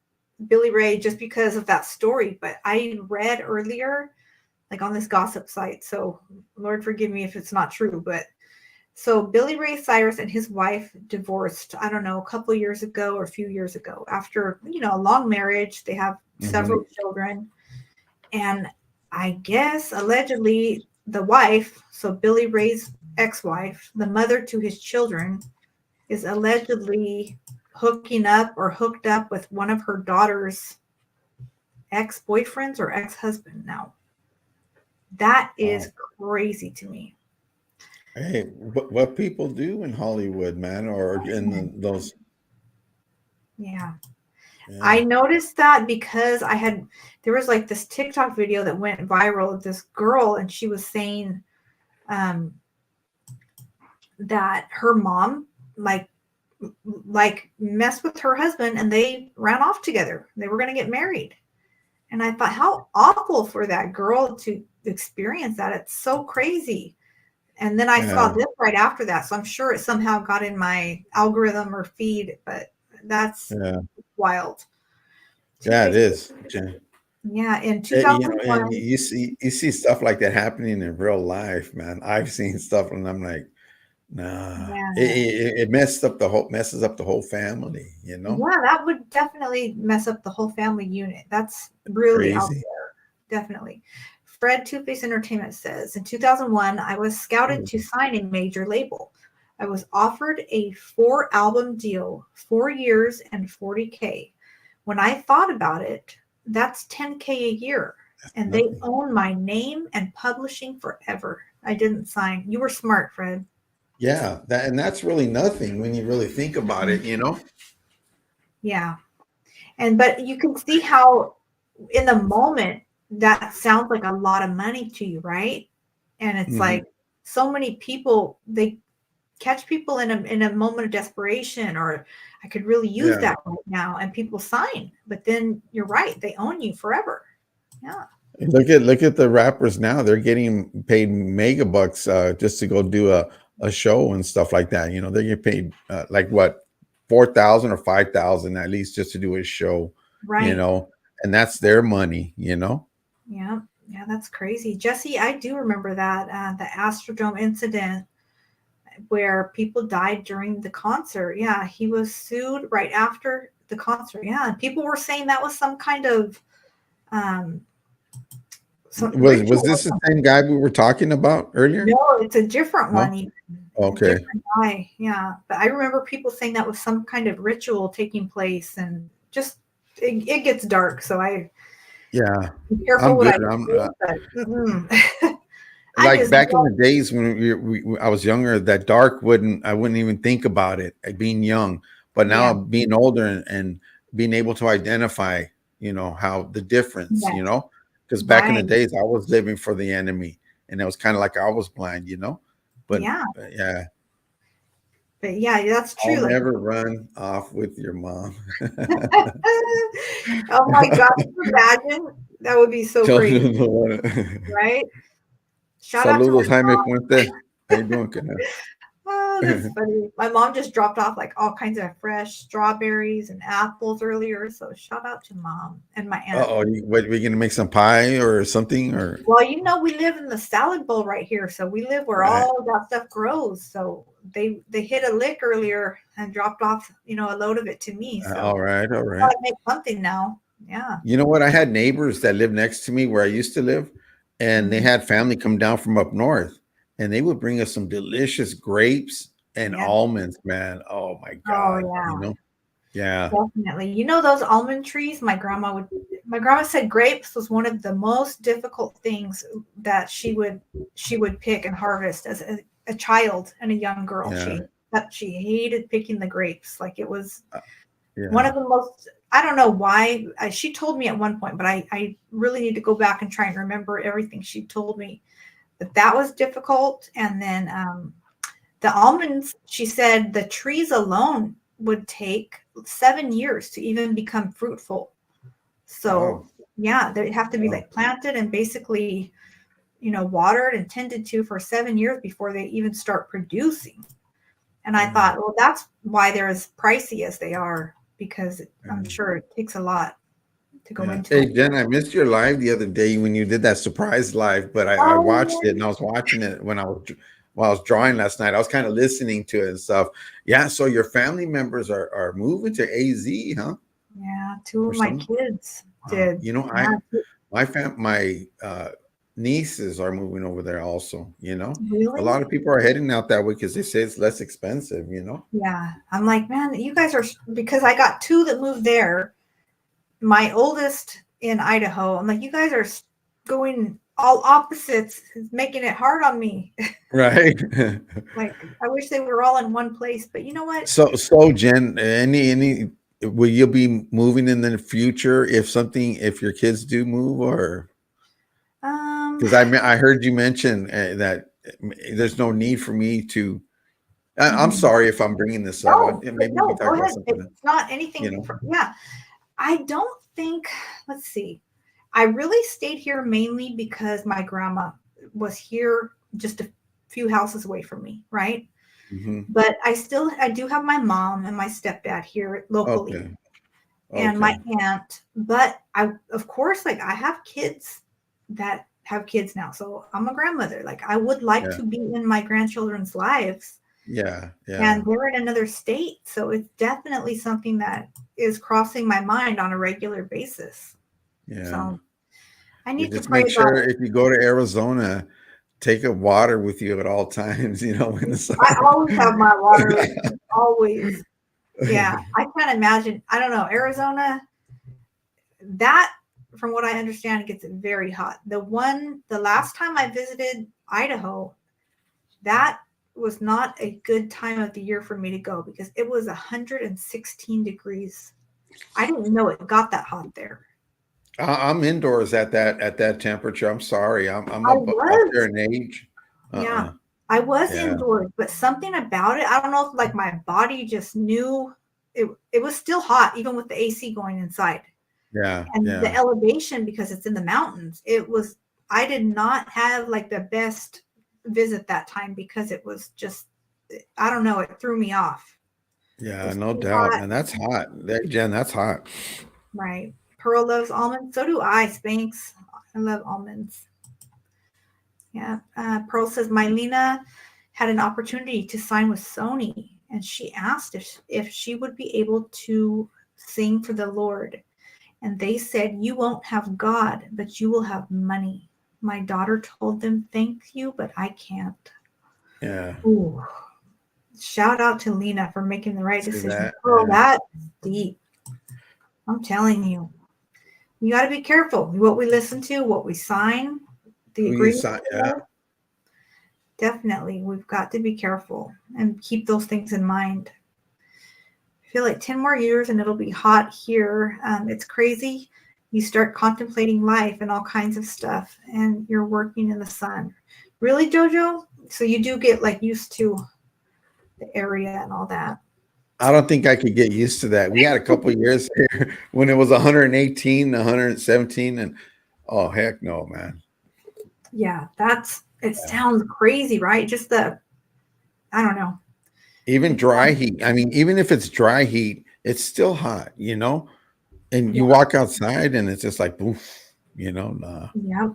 Billy Ray just because of that story, but I read earlier, like on this gossip site. So Lord forgive me if it's not true, but so Billy Ray Cyrus and his wife divorced, I don't know, a couple years ago or a few years ago. After, a long marriage, they have Hmm. several children. And I guess allegedly the wife, so Billy Ray's ex-wife, the mother to his children, is allegedly hooking up or hooked up with one of her daughters' ex-boyfriends or ex-husband now. That is crazy to me. Hey, what people do in Hollywood, man, or in those. Yeah. Yeah. I noticed that because there was like this TikTok video that went viral of this girl, and she was saying that her mom like messed with her husband and they ran off together. They were going to get married. And I thought, how awful for that girl to experience that. It's so crazy. And then I saw this right after that. So I'm sure it somehow got in my algorithm or feed, but that's wild. Yeah, it is. Yeah, in You know, 2001. and you see stuff like that happening in real life, man. I've seen stuff, and I'm like, nah. It messes up the whole family. You know. Yeah, that would definitely mess up the whole family unit. That's really out Crazy. there. Definitely. Fred Two-Face Entertainment says, in 2001, I was scouted to sign a major label. I was offered a 4-album deal, 4 years and $40K. When I thought about it, that's $10K a year. And they own my name and publishing forever. I didn't sign. You were smart, Fred. Yeah, that's really nothing when you really think about it, you know? Yeah. But you can see how in the moment that sounds like a lot of money to you, right? And it's like so many people, they catch people in a moment of desperation, or I could really use that right now, and people sign. But then you're right, they own you forever. Yeah. Look at the rappers now. They're getting paid mega bucks just to go do a show and stuff like that. You know, they get paid like what, 4,000 or 5,000 at least just to do a show. Right. You know, and that's their money. You know. Yeah, that's crazy, Jesse. I do remember that the Astrodome incident where people died during the concert. Yeah, he was sued right after the concert. Yeah, and people were saying that was some kind of was this the same guy we were talking about earlier? No, it's a different one. Even. Okay. Different guy. Yeah, but I remember people saying that was some kind of ritual taking place, and just it gets dark. So be careful what I do. But, like back in the days when I was younger, that dark I wouldn't even think about it being young. But now being older and being able to identify, you know, how the difference, you know, because back in the days I was living for the enemy, and it was kind of like I was blind, you know. But But yeah, that's true. I'll never run off with your mom. Oh my God, imagine that would be so crazy, right? Shout Saludos, out to Jaime Puente. How you doing, Kenneth? Oh, that's funny. My mom just dropped off like all kinds of fresh strawberries and apples earlier. So shout out to mom and my aunt. Oh, what, we gonna make some pie or something? Or well, you know, we live in the salad bowl right here, so we live where all that stuff grows. So they hit a lick earlier and dropped off, you know, a load of it to me. So all right. I make something now. Yeah. You know what? I had neighbors that lived next to me where I used to live, and they had family come down from up north, and they would bring us some delicious grapes and almonds, man. Oh my God. Oh, yeah. You know? Yeah. Definitely. You know, those almond trees, my grandma said grapes was one of the most difficult things that she would pick and harvest as a child and a young girl. She hated picking the grapes. Like it was one of the most, I don't know why. She told me at one point, but I really need to go back and try and remember everything she told me. But that was difficult. And then the almonds, she said the trees alone would take 7 years to even become fruitful. So they'd have to be like planted and basically, you know, watered and tended to for 7 years before they even start producing. And I thought, well, that's why they're as pricey as they are, because I'm sure it takes a lot to go into it. Hey, Jen, I missed your live the other day when you did that surprise live, but I watched it, and I was watching it while I was drawing last night. I was kind of listening to it and stuff. Yeah, so your family members are moving to AZ, huh? Yeah, 2 of my kids did. You know, my nieces are moving over there also, you know. Really? A lot of people are heading out that way because they say it's less expensive, you know. Yeah, I'm like, man, you guys are, because I got 2 that moved there. My oldest in Idaho. I'm like, you guys are going all opposites. It's making it hard on me. Right. Like, I wish they were all in one place, but you know what? So Jen, any will you be moving in the future if your kids do move, or because I heard you mention that there's no need for me to. I'm sorry if I'm bringing this up. Maybe we talk go about ahead. something. It's not anything. Yeah, I don't think. Let's see. I really stayed here mainly because my grandma was here just a few houses away from me, right? Mm-hmm. But I do have my mom and my stepdad here locally. Okay. And my aunt. But of course, like I have kids that have kids now. So I'm a grandmother. Like I would like to be in my grandchildren's lives. Yeah. And they're in another state. So it's definitely something that is crossing my mind on a regular basis. Yeah. So I need to pray make sure if you go to Arizona, take a water with you at all times, in the summer. I always have my water with me, always. Yeah. I can't imagine. I don't know. Arizona, that from what I understand, it gets very hot. The last time I visited Idaho, that was not a good time of the year for me to go because it was 116 degrees. I didn't know it got that hot there. I'm indoors at that temperature. I'm sorry. I'm up there in age. Yeah, I was indoors, but something about it, I don't know if like my body just knew it was still hot even with the AC going inside. Yeah. And the elevation, because it's in the mountains, I did not have like the best visit that time because it was just, I don't know, it threw me off. Yeah, no doubt. And that's hot. Jen, that's hot. Right. Pearl loves almonds. So do I, Spanx. I love almonds. Yeah. Pearl says, Mylena had an opportunity to sign with Sony, and she asked if she would be able to sing for the Lord. And they said, you won't have God, but you will have money. My daughter told them, thank you, but I can't. Yeah. Ooh. Shout out to Lena for making the right decision. That's deep. I'm telling you. You got to be careful. What we listen to, what we sign, the agreement. Definitely. We've got to be careful and keep those things in mind. I feel like 10 more years and it'll be hot here. It's crazy. You start contemplating life and all kinds of stuff, and you're working in the sun. Really, Jojo? So you do get like used to the area and all that. I don't think I could get used to that. We had a couple of years here when it was 118, 117, and oh heck no, man. Yeah, it sounds crazy, right? Just I don't know. Even dry heat. I mean, even if it's dry heat, it's still hot, And you walk outside and it's just like, oof, nah. Yeah.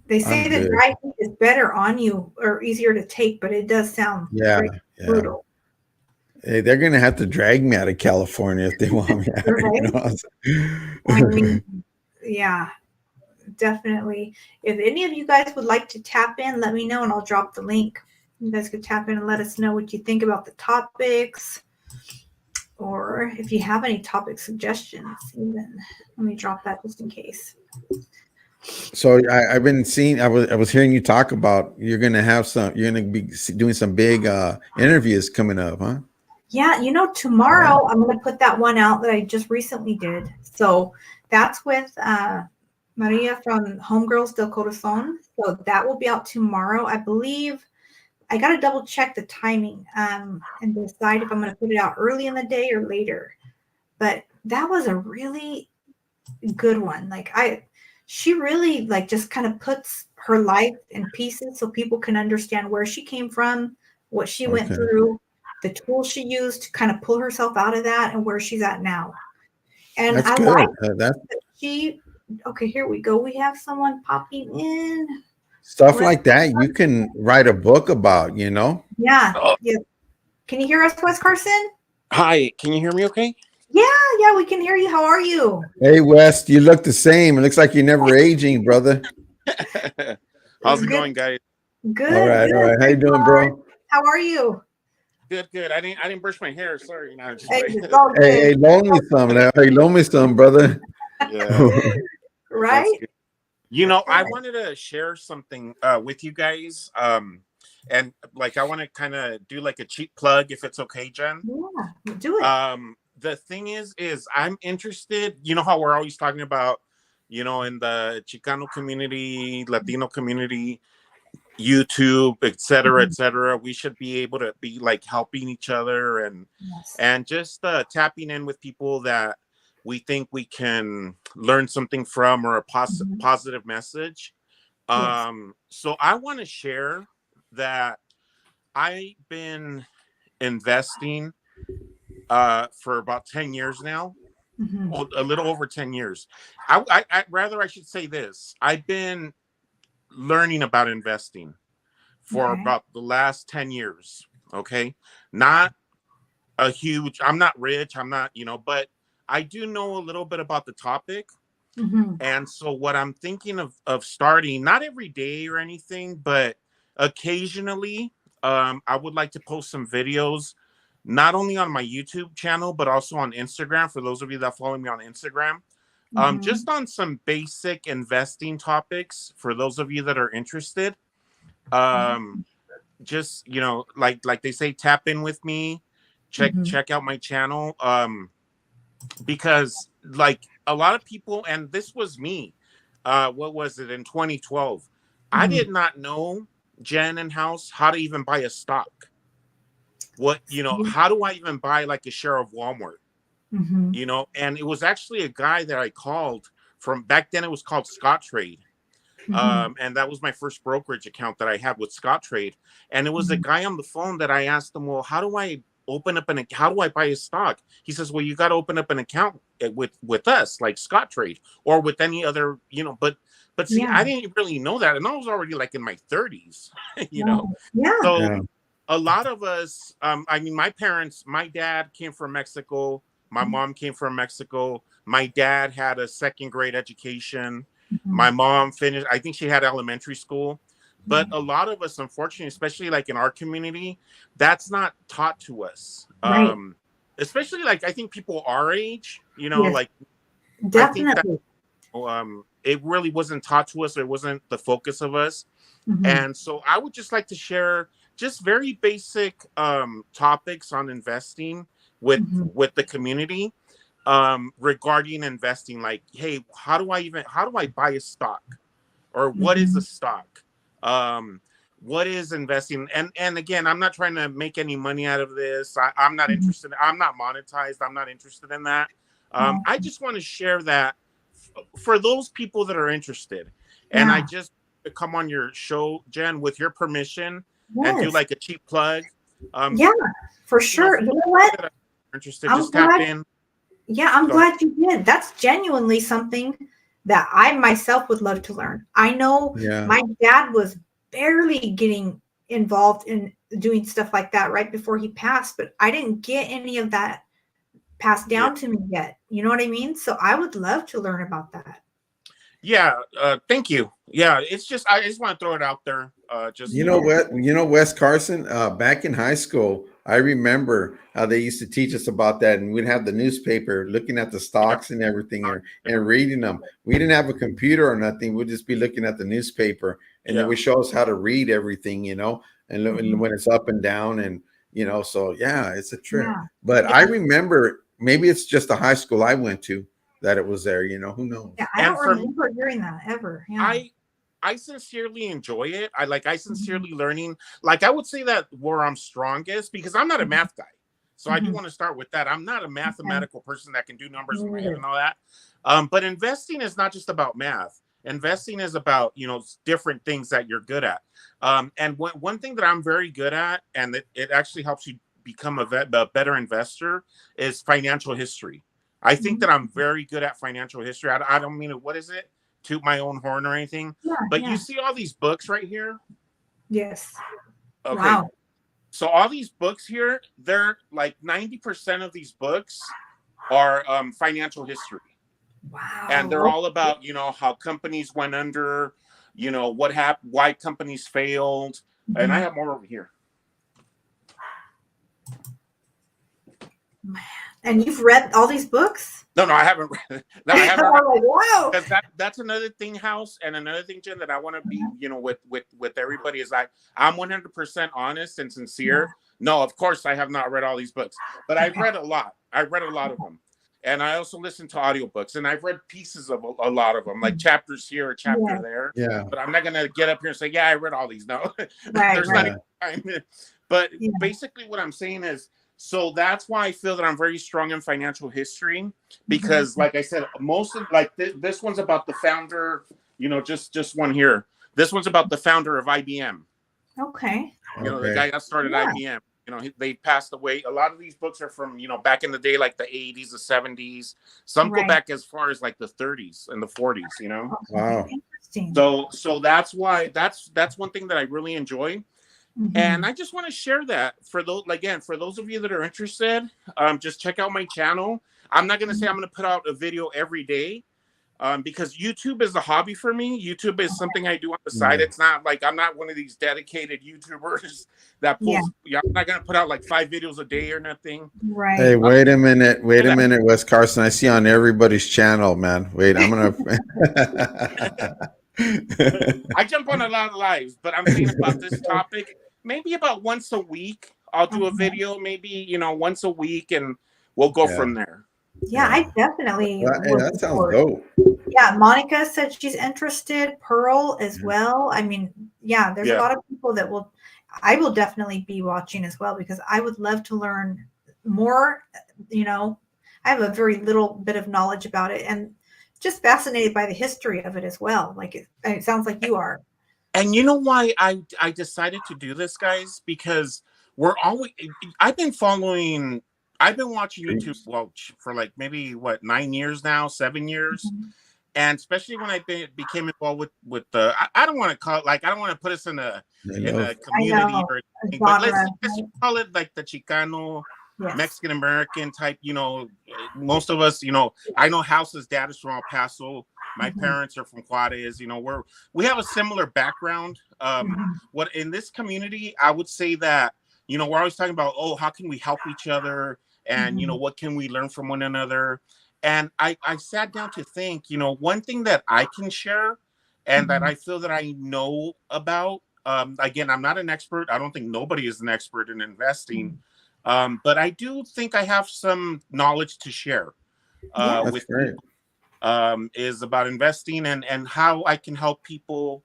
They say that dry heat is better on you or easier to take, but it does sound brutal. Hey, they're going to have to drag me out of California if they want me out. I mean, yeah, definitely. If any of you guys would like to tap in, let me know and I'll drop the link. You guys could tap in and let us know what you think about the topics, or if you have any topic suggestions, even. Let me drop that just in case. So I've been seeing. I was hearing you talk about you're going to be doing some big interviews coming up, huh? Yeah, tomorrow I'm going to put that one out that I just recently did. So that's with Maria from Homegirls del Corazon. So that will be out tomorrow. I believe I got to double check the timing and decide if I'm going to put it out early in the day or later. But that was a really good one. Like she really like just kind of puts her life in pieces so people can understand where she came from, what she went through, the tools she used to kind of pull herself out of that, and where she's at now. And that's I good. like that okay, here we go. We have someone popping in. Stuff like that you can write a book about, Yeah. Yeah. Can you hear us, Wes Carson? Hi, can you hear me okay? Yeah, we can hear you. How are you? Hey, Wes, you look the same. It looks like you're never aging, brother. How's it going, guys? Good. All right. How you doing, bro? How are you? Good. I didn't brush my hair. Sorry. No, hey, loan me some. Hey, loan me some, brother. Yeah. Right? Good. You know, I Right. wanted to share something with you guys. And like I want to kind of do like a cheap plug if it's okay, Jen. Yeah, do it. The thing is I'm interested, you know how we're always talking about, you know, in the Chicano community, Latino community, YouTube, Mhm. et cetera. We should be able to be like helping each other Yes. and just tapping in with people that we think we can learn something from or a Mhm. positive message. Yes. So I want to share that I've been investing for about 10 years now. Mhm. A little over 10 years. I should say this. I've been learning about investing for Okay. about the last 10 years. Okay. Not a huge, I'm not rich. I'm not, you know, but I do know a little bit about the topic. Mhm. And so what I'm thinking of starting, not every day or anything, but occasionally, I would like to post some videos, not only on my YouTube channel, but also on Instagram. For those of you that follow me on Instagram, Mhm. just on some basic investing topics. For those of you that are interested, um, just you know, like they say, tap in with me, Mhm. check out my channel. Because like a lot of people, and this was me, what was it in 2012? I Mhm. did not know, Jen and House, how to even buy a stock. What, you know, how do I even buy like a share of Walmart? Mhm. You know, and it was actually a guy that I called from back then. It was called Scott Trade. Mhm. And that was my first brokerage account that I had with Scott Trade. And it was a Mhm. guy on the phone that I asked him, well, how do I open up how do I buy a stock? He says, well, you got to open up an account with us, like Scott Trade, or with any other, you know, but see, Yeah. I didn't really know that. And I was already like in my 30s, you Right. know. Yeah. So Yeah. a lot of us, I mean, my parents, my dad came from Mexico, my mom came from Mexico. My dad had a second grade education. My Mhm. mom finished, I think she had elementary school. But Right. a lot of us, unfortunately, especially like in our community, that's not taught to us. Right. Especially like I think people our age, you know, Yes. like I think that Definitely. it really wasn't taught to us. It wasn't the focus of us. Mhm. And so I would just like to share just very basic topics on investing Mhm. with the community regarding investing. Like, hey, how do I buy a stock, or what is a Mhm. stock? Um, what is investing? And again, I'm not trying to make any money out of this. I'm not Mhm. interested. I'm not monetized. I'm not interested in that. Oh, I just want to share that for those people that are interested. And I yeah. just come on your show, Jen, with your permission, and do Yes. like a cheap plug. Um, Yeah, for you know, sure. for You those know of you what? that are interested, I'm just tap glad. in. Yeah, I'm Go ahead. glad you did. That's genuinely something that I myself would love to learn. I know Yeah. my dad was barely getting involved in doing stuff like that right before he passed, but I didn't get any of that passed Yeah. down to me yet. You know what I mean? So I would love to learn about that. Yeah, thank you. Yeah, it's just I just want to throw it out there. Just You you know know, Yes. what? You know, Wes Carson, back in high school, I remember how they used to teach us about that, and we'd have the newspaper looking at the yeah, stocks and everything and reading them. We didn't have a computer or nothing. We'd just be looking at the newspaper, and they yeah, would show us how to read everything, you know, and Mhm. when it's up and down, and you know, so yeah, it's a trip. Yeah. But I Yeah. remember maybe it's just the high school I went to that it was there, you know, who Yeah. knows? I don't and for remember hearing that ever. Yeah. I I sincerely enjoy it. I Mhm. sincerely learning. Like I would say that where I'm strongest because I'm not a Mhm. math guy. So I do Mhm. want to start with that. I'm not a Okay. mathematical person that can do numbers Me in my head neither. and all that. But investing is not just about math. Investing is about, you know, different things that you're good at. And one thing that I'm very good at, and it actually helps you become a better investor, is financial history. I think Mhm. that I'm very good at financial history. I don't mean it. What is it? Toot my own horn or anything. Yeah. But you Yeah. see all these books right here? Yes. Okay. Wow. So all these books here, they're like 90% of these books are financial history. And they're Wow. all about, you know, how companies went under, you know, what happened, why companies failed. And I Mhm. have more over here. And you've read all these books? No, I haven't read. No, I haven't. I'm like, wow. Because that's another thing, House, and another thing, Jen, that I want to be, with everybody is I'm 100% honest and sincere. Yeah. No, of course I have not read all these books, but I've Okay. read a lot. I've read a lot of them, and I also listen to audiobooks, and I've read pieces of a lot of them, like chapters here, a chapter there. Yeah. But I'm not gonna get up here and say, yeah, I read all these. No, Right, there's right. not even time. But Yeah. basically, what I'm saying is. So that's why I feel that I'm very strong in financial history, because like I said, most of this one's about the founder, just one here. This one's about the founder of IBM. Okay. The guy that started IBM. They passed away. A lot of these books are from, back in the day, like the 80s, the 70s. Some go back as far as like the 30s and the 40s, Wow. Interesting. So that's why that's one thing that I really enjoy. And I just want to share that for those of you that are interested, just check out my channel. I'm not going to say I'm going to put out a video every day, because YouTube is a hobby for me. YouTube is something I do on the side. It's not like I'm not one of these dedicated YouTubers that post. I'm not going to put out like 5 videos a day or nothing. Right. Hey, wait a minute, Wes Carson. I see on everybody's channel, man. Wait, I'm gonna. I jump on a lot of lives, but I'm saying about this topic, maybe about once a week, I'll do a video, maybe, once a week, and we'll go from there. Yeah, I definitely. That sounds dope. Yeah, Monica said she's interested. Pearl as well. I mean, there's a lot of people that I will definitely be watching as well, because I would love to learn more. I have a very little bit of knowledge about it, and just fascinated by the history of it as well. Like it sounds like you are. And you know why I decided to do this, guys? Because I've been watching YouTube for like maybe 9 years now, 7 years. And especially when I became involved with the, I don't want to call it, I don't want to put us in a community or anything, but let's call it like the Chicano, Mexican American type. Most of us, I know House's dad is from El Paso. My parents are from Juarez. We have a similar background. What in this community, I would say that, we're always talking about, how can we help each other? And, what can we learn from one another? And I sat down to think, one thing that I can share and that I feel that I know about, again, I'm not an expert. I don't think nobody is an expert in investing. But I do think I have some knowledge to share with people, is about investing and how I can help people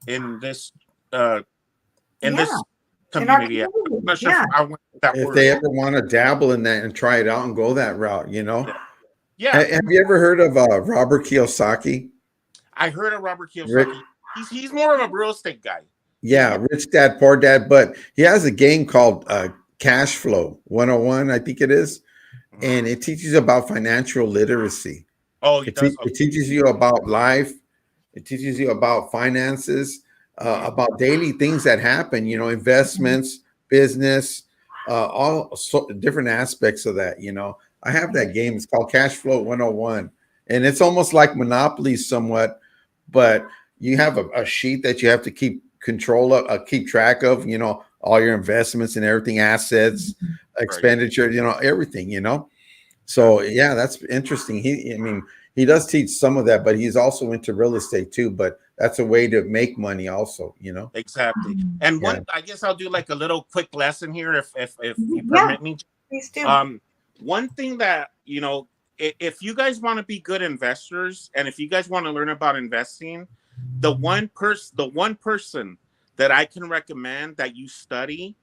in this this community. I'm not sure if they ever want to dabble in that and try it out and go that route, Yeah. Have you ever heard of Robert Kiyosaki? I heard of Robert Kiyosaki. He's more of a real estate guy. Yeah, Rich Dad, Poor Dad. But he has a game called Cash Flow 101, I think it is. And it teaches about financial literacy. Oh, it teaches you about life. It teaches you about finances, about daily things that happen, investments, business, all different aspects of that, I have that game. It's called Cash Flow 101. And it's almost like Monopoly somewhat, but you have a sheet that you have to keep control of, keep track of, all your investments and everything, assets, expenditure, everything, So yeah, that's interesting. He does teach some of that, but he's also into real estate too, but that's a way to make money also, Exactly. And I guess I'll do like a little quick lesson here if you permit me. Please do. One thing that, if you guys want to be good investors and if you guys want to learn about investing, the one person that I can recommend that you study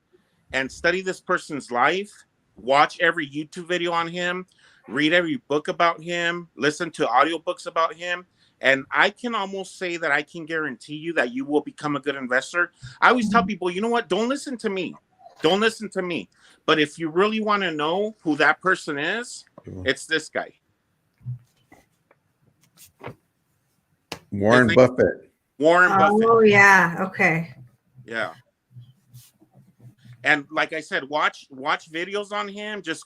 this person's life, watch every YouTube video on him, read every book about him, listen to audiobooks about him. And I can almost say that I can guarantee you that you will become a good investor. I always tell people, you know what? Don't listen to me. Don't listen to me. But if you really want to know who that person is, it's this guy. Warren Buffett. Oh, yeah. Okay. Yeah. And like I said, watch videos on him. Just,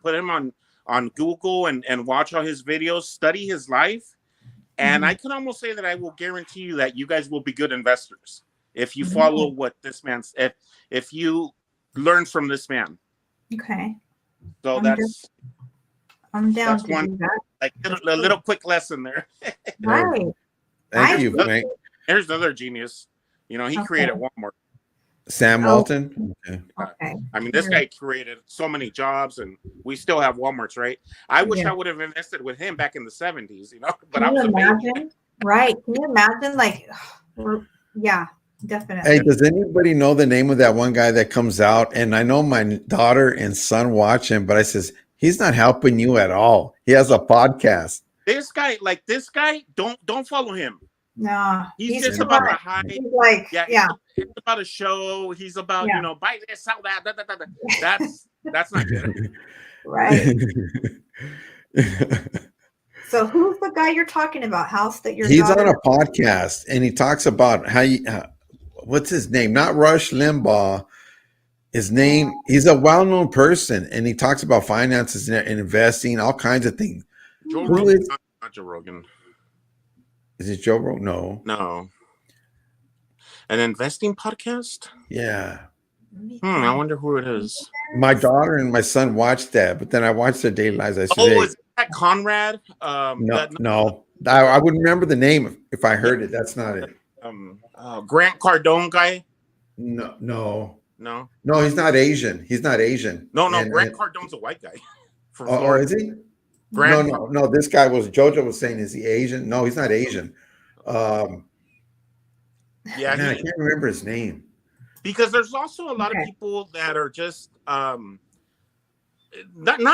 put him on Google and watch all his videos, study his life. And I can almost say that I will guarantee you that you guys will be good investors if you follow what this man's, if you learn from this man. Okay. So I'm down That's to one, do that. like a little quick lesson there. Right. Thank you, Frank. Here's another genius. You know, he created Walmart. Sam Walton. Okay. Okay. I mean, this guy created so many jobs, and we still have Walmarts, right? I wish I would have invested with him back in the 70s, you know. But I was a baby. Right? Can you imagine? Like, yeah, definitely. Hey, does anybody know the name of that one guy that comes out? And I know my daughter and son watch him, but I says he's not helping you at all. He has a podcast. This guy, don't follow him. No, he's just about the hype. He's like, it's about a show. He's about you know, buy this, sell that. That's not good. Right. So who's the guy you're talking about? House that you're. He's on a podcast and he talks about how you. What's his name? Not Rush Limbaugh. His name. He's a well-known person, and he talks about finances and investing, all kinds of things. Who is not Joe Rogan? Is it Joe Rogan? No. An investing podcast? Yeah. I wonder who it is. My daughter and my son watched that, but then I watched their daily lives. I said, is that Conrad? No. I wouldn't remember the name if I heard it. That's not it. Grant Cardone guy? No, he's not Asian. No, Grant Cardone's a white guy. Or is he? No. This guy Jojo was saying, is he Asian? No, he's not Asian. I can't remember his name. Because there's also a lot of people that are just not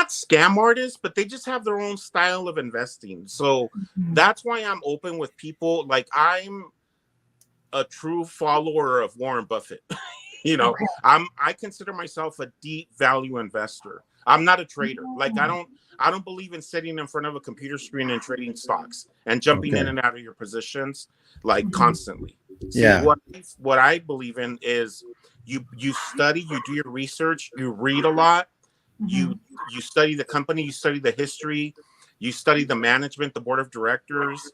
scam artists, but they just have their own style of investing. So that's why I'm open with people. Like, I'm a true follower of Warren Buffett. You know, I consider myself a deep value investor. I'm not a trader. Like, I don't believe in sitting in front of a computer screen and trading stocks and jumping in and out of your positions like constantly. See, what I believe in is you study, you do your research, you read a lot, you study the company, you study the history, you study the management, the board of directors,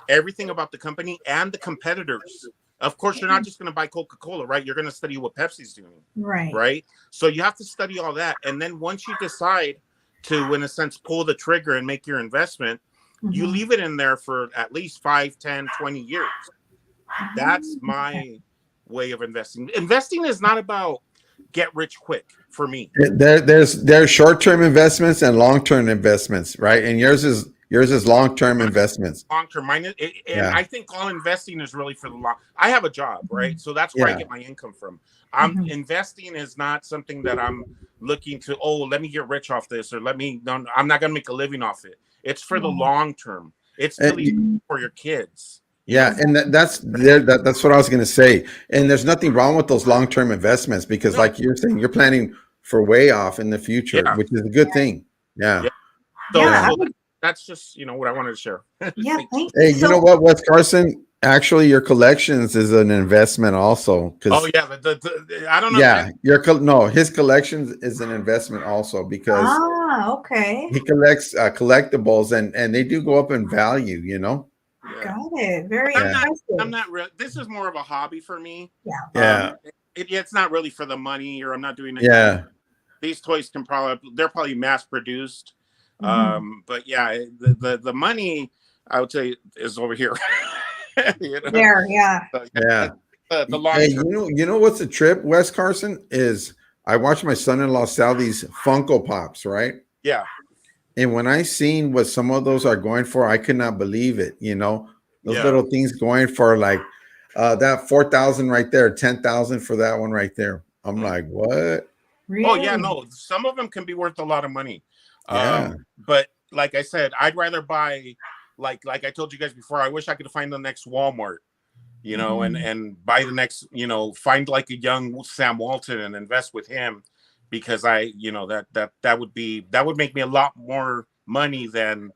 everything about the company and the competitors. Of course, you're not just going to buy Coca-Cola, right? You're going to study what Pepsi's doing, right? So you have to study all that. And then once you decide to, in a sense, pull the trigger and make your investment, you leave it in there for at least 5, 10, 20 years. That's my way of investing. Investing is not about get rich quick for me. There's short-term investments and long-term investments, right? And yours is long-term investments. Long-term, I think all investing is really for the long. I have a job, right? So that's where I get my income from. Investing is not something that I'm looking to. Oh, let me get rich off this, or I'm not going to make a living off it. It's for the long term. It's really for your kids. Yeah, and that's what I was going to say. And there's nothing wrong with those long-term investments because, like you're saying, you're planning for way off in the future, which is a good thing. Yeah. So that's just what I wanted to share. Yeah. Hey, you know what, Wes Carson? Actually, your collections is an investment also. Oh yeah, I don't know. Yeah, his collections is an investment also because he collects collectibles and they do go up in value. Got it. Very impressive. I'm not real. This is more of a hobby for me. Yeah. It's not really for the money, or I'm not doing it. Yeah. These toys they're probably mass produced. But yeah, the money I would say is over here. There, yeah. So, the long hey, you know what's a trip, Wes Carson? Is I watched my son-in-law sell these Funko Pops, right? Yeah. And when I seen what some of those are going for, I could not believe it. Those little things going for like that 4,000 right there, 10,000 for that one right there. I'm like, what? Really? Oh yeah, no. Some of them can be worth a lot of money. But like I said, I'd rather buy like I told you guys before. I wish I could find the next Walmart, and buy the next, find like a young Sam Walton and invest with him. Because that would make me a lot more money than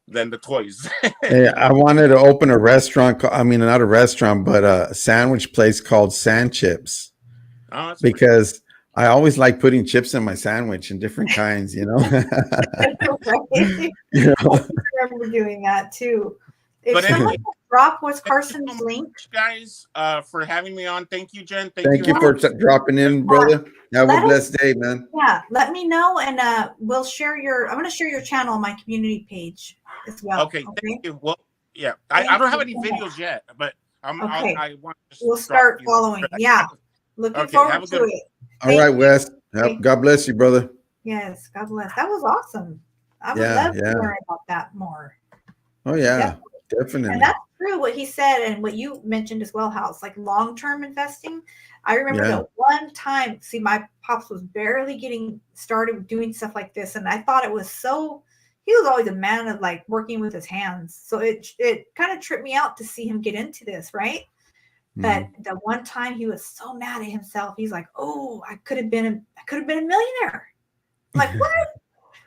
the toys. Hey, I wanted to open a restaurant. I mean, not a restaurant, but a sandwich place called Sand Chips. Because I always like putting chips in my sandwich in different kinds. I remember doing that too. But anyway, drop what's Thank you Carson's so link? much, guys, for having me on. Thank you, Jen. Thank you Yes. for dropping in, brother. Have a Let us- blessed day, man. Yeah, let me know, and we'll share your. I'm going to share your channel on my community page as well. Okay, thank you. Well, yeah, I Thank don't have you any so much. videos yet, but Okay. I want to We'll drop, start you know, following. Yeah, looking Okay, forward have a to good one. it. All Thank right, you. Wes. Thank God bless you, brother. Yes, God bless. That was awesome. I would Yeah, love to yeah. learn about that more. Oh yeah, And definitely. that's true what he said and what you mentioned as well, House, like long-term investing. I remember Yeah. the one time, see, my pops was barely getting started doing stuff like this, and I thought it was so. He was always a man of like working with his hands, so it kind of tripped me out to see him get into this, right? But the one time he was so mad at himself, he's like, "Oh, I could have been a millionaire." I'm like, what?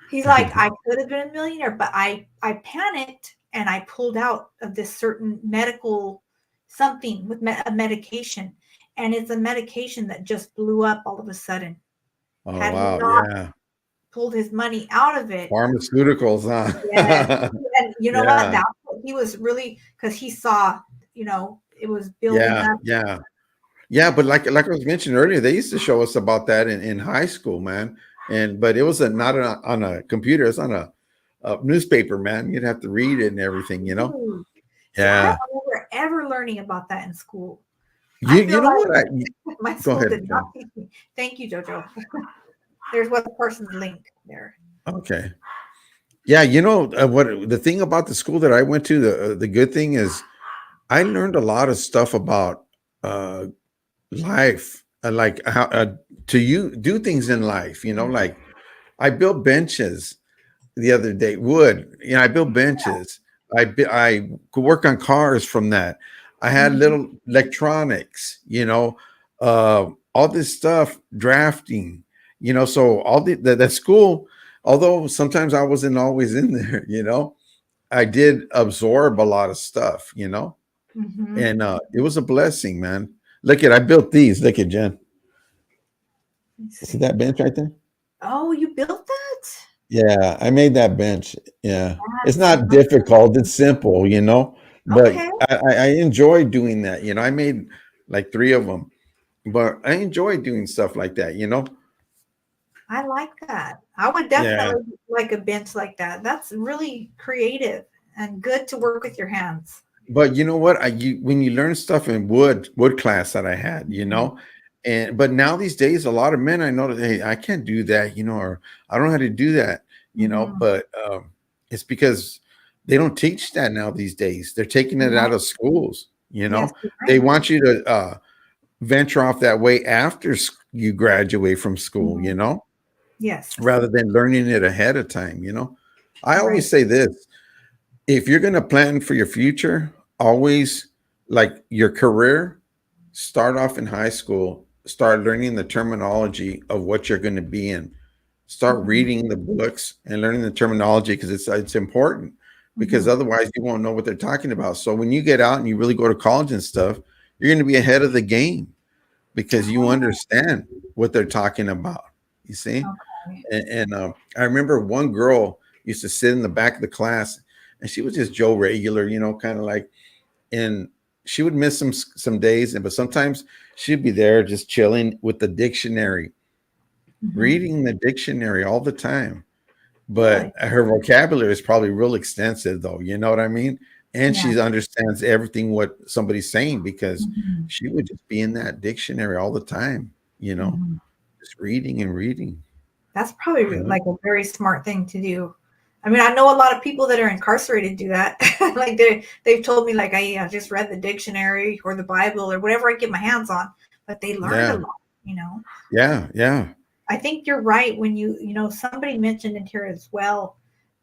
He's like, I could have been a millionaire, but I panicked and I pulled out of this certain medical something with a medication, and it's a medication that just blew up all of a sudden. Oh Had he wow, not yeah. pulled his money out of it, Pharmaceuticals, huh? yes. And you know what? Yeah, That's what he was really, because he saw, it was building yeah, up. yeah. Yeah, but like I was mentioning earlier, they used to show us about that in high school, man. But it was not on a computer; it's on a newspaper, man. You'd have to read it and everything, you know. Ooh. See, I Yeah. don't remember ever learning about that in school. You I you feel know like what? my Go school ahead, did not Jen. teach me. Thank you, Jojo. There's one person's link there. Okay. Yeah, what the thing about the school that I went to, the good thing is I learned a lot of stuff about uh life, like how to you do things in life, like I built benches the other day, wood. I built benches. I could work on cars from that. I had Mhm. little electronics, all this stuff, drafting, so all that school, although sometimes I wasn't always in there, I did absorb a lot of stuff, Mhm. and it was a blessing, man. Look at I built these. Look at Jen. Let's See see. that bench right there? Oh, you built that? Yeah, I made that bench. Yeah, it's That's not difficult. It's simple, but okay. I enjoy doing that. I made like 3 of them, but I enjoy doing stuff like that. I like that. I would Yeah, definitely like a bench like that. That's really creative and good to work with your hands. but you know what? When you learn stuff in wood class that I had, Mhm. but now these days, a lot of men I know that hey, I can't do that, or I don't know how to do that, Mhm. but it's because they don't teach that now these days. They're taking it You're out right. of schools. Yes, you're They right. want you to venture off that way after you graduate from school, Mhm. Yes. rather than learning it ahead of time. I Right. always say this: if you're going to plan for your future, always like your career, start off in high school, start learning the terminology of what you're going to be in. Start Mhm. reading the books and learning the terminology because it's important, because Mhm. otherwise you won't know what they're talking about. So when you get out and you really go to college and stuff, you're going to be ahead of the game because you Oh, understand what they're talking about. You see? okay. And I remember one girl used to sit in the back of the class, and she was just Joe regular, kind of like, and she would miss some days, but sometimes she'd be there just chilling with the dictionary, Mhm. reading the dictionary all the time. Really? But her vocabulary is probably real extensive, though. You know what I mean? And Yeah. she understands everything what somebody's saying because Mhm. she would just be in that dictionary all the time, Mhm. just reading and reading. That's probably You know? like a very smart thing to do. I mean, I know a lot of people that are incarcerated do that. Like they've told me like I just read the dictionary or the Bible or whatever I get my hands on, but they learned a Yeah, lot. yeah, yeah. I think you're right when somebody mentioned in here as well,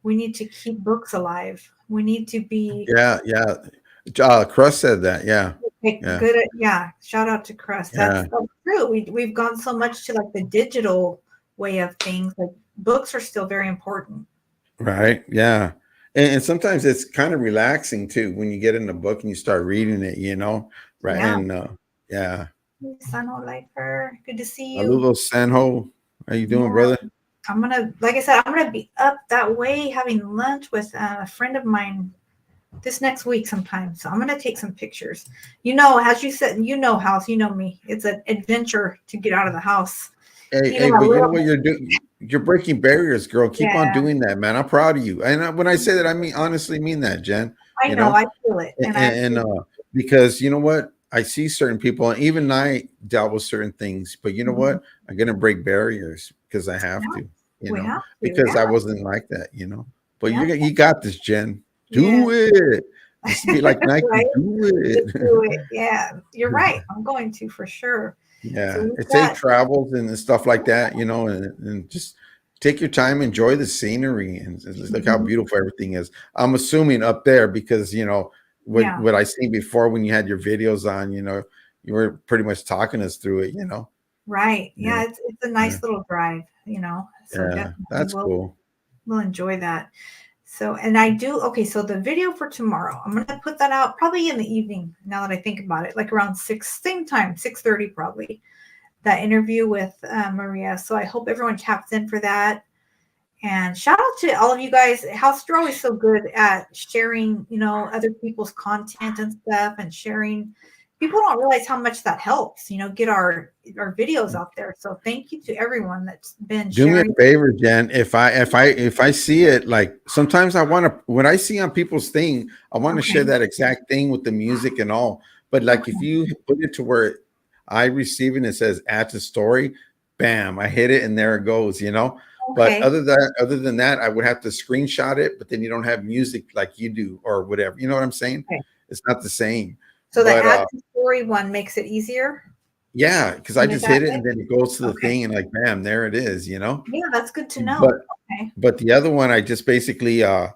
we need to keep books alive. We need to be Yeah, yeah. Crust said that. Yeah, yeah, good at, yeah, shout out to Crust. yeah. That's true. We've gone so much to like the digital way of things. Like books are still very important. Right. Yeah. And sometimes it's kind of relaxing too when you get in the book and you start reading it, right? Yeah. And yeah. Sano Lifer, good to see you. Saludos, Sanho. How you doing, Yeah, brother? like I said, I'm gonna be up that way having lunch with a friend of mine this next week sometime. So I'm gonna take some pictures. You know, as you said, you know, house, you know me. It's an adventure to get out of the house. Hey, Even a but you know little what bit. you're doing? You're breaking barriers, girl. Keep on Yeah, doing that, man. I'm proud of you. And when I say that, I mean honestly mean that, Jen. I You know, know, I feel it, and I and because you know what, I see certain people, and even I dealt with certain things. But you know Mhm. what, I'm gonna break barriers because I have Yeah, to. You we know, have to. because Yeah, I wasn't like that. You know, but yeah, you got this, Jen. yeah. Do it. Just be like Nike. Right. Do Just it. do it. Yeah, you're right. I'm going to for sure. So Yeah, we've it's safe got. travels and stuff like that, you know, and just take your time, enjoy the scenery, and just look how Mhm. beautiful everything is. I'm assuming up there because you know Yeah. what I seen before when you had your videos on, you know, you were pretty much talking us through it, you know. Right. Yeah, Yeah, it's a yeah, nice little drive, you know. So yeah. definitely That's cool. we'll enjoy that. So and I do okay, so the video for tomorrow, I'm gonna put that out probably in the evening now that I think about it, like around 6, same time, 6:30 probably. That interview with Maria. So I hope everyone taps in for that. And shout out to all of you guys. House, you're always so good at sharing, you know, other people's content and stuff and sharing. People don't realize how much that helps, you know, get our videos out there. So thank you to everyone that's been Do me a sharing. favor, Jen. If I see it, like sometimes I want to when I see on people's thing, I want to share Okay. that exact thing with the music and all. But like if Okay. you put it to where I receive it and it says add to story, bam, I hit it and there it goes, you know. But Okay. other than that, I would have to screenshot it, but then you don't have music like you do or whatever. You know what I'm saying? Okay. It's not the same. So the But add to story one makes it easier. yeah, because I Do it just that hit it way. and then it goes to the Okay. thing and like bam, there it is, you know. Yeah, that's good to But know. Okay. but the other one, I just basically uh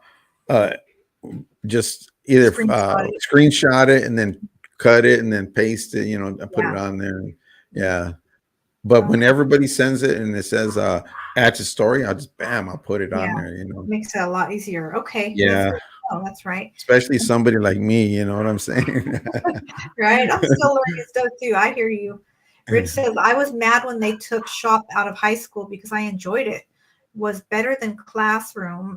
just either Screenshot it. screenshot it and then cut it and then paste it, you know, I put it Yeah. on there. Yeah. Yeah. But when Okay. everybody sends it and it says add to story, I'll just bam, I'll put it on Yeah. there, you know. Makes it a lot easier. Okay. Well, that's Yeah. good to know. That's right. Especially somebody like me, you know what I'm saying? Right. I'm still learning stuff too. I hear you. Rich says, I was mad when they took shop out of high school because I enjoyed it. Was better than classroom,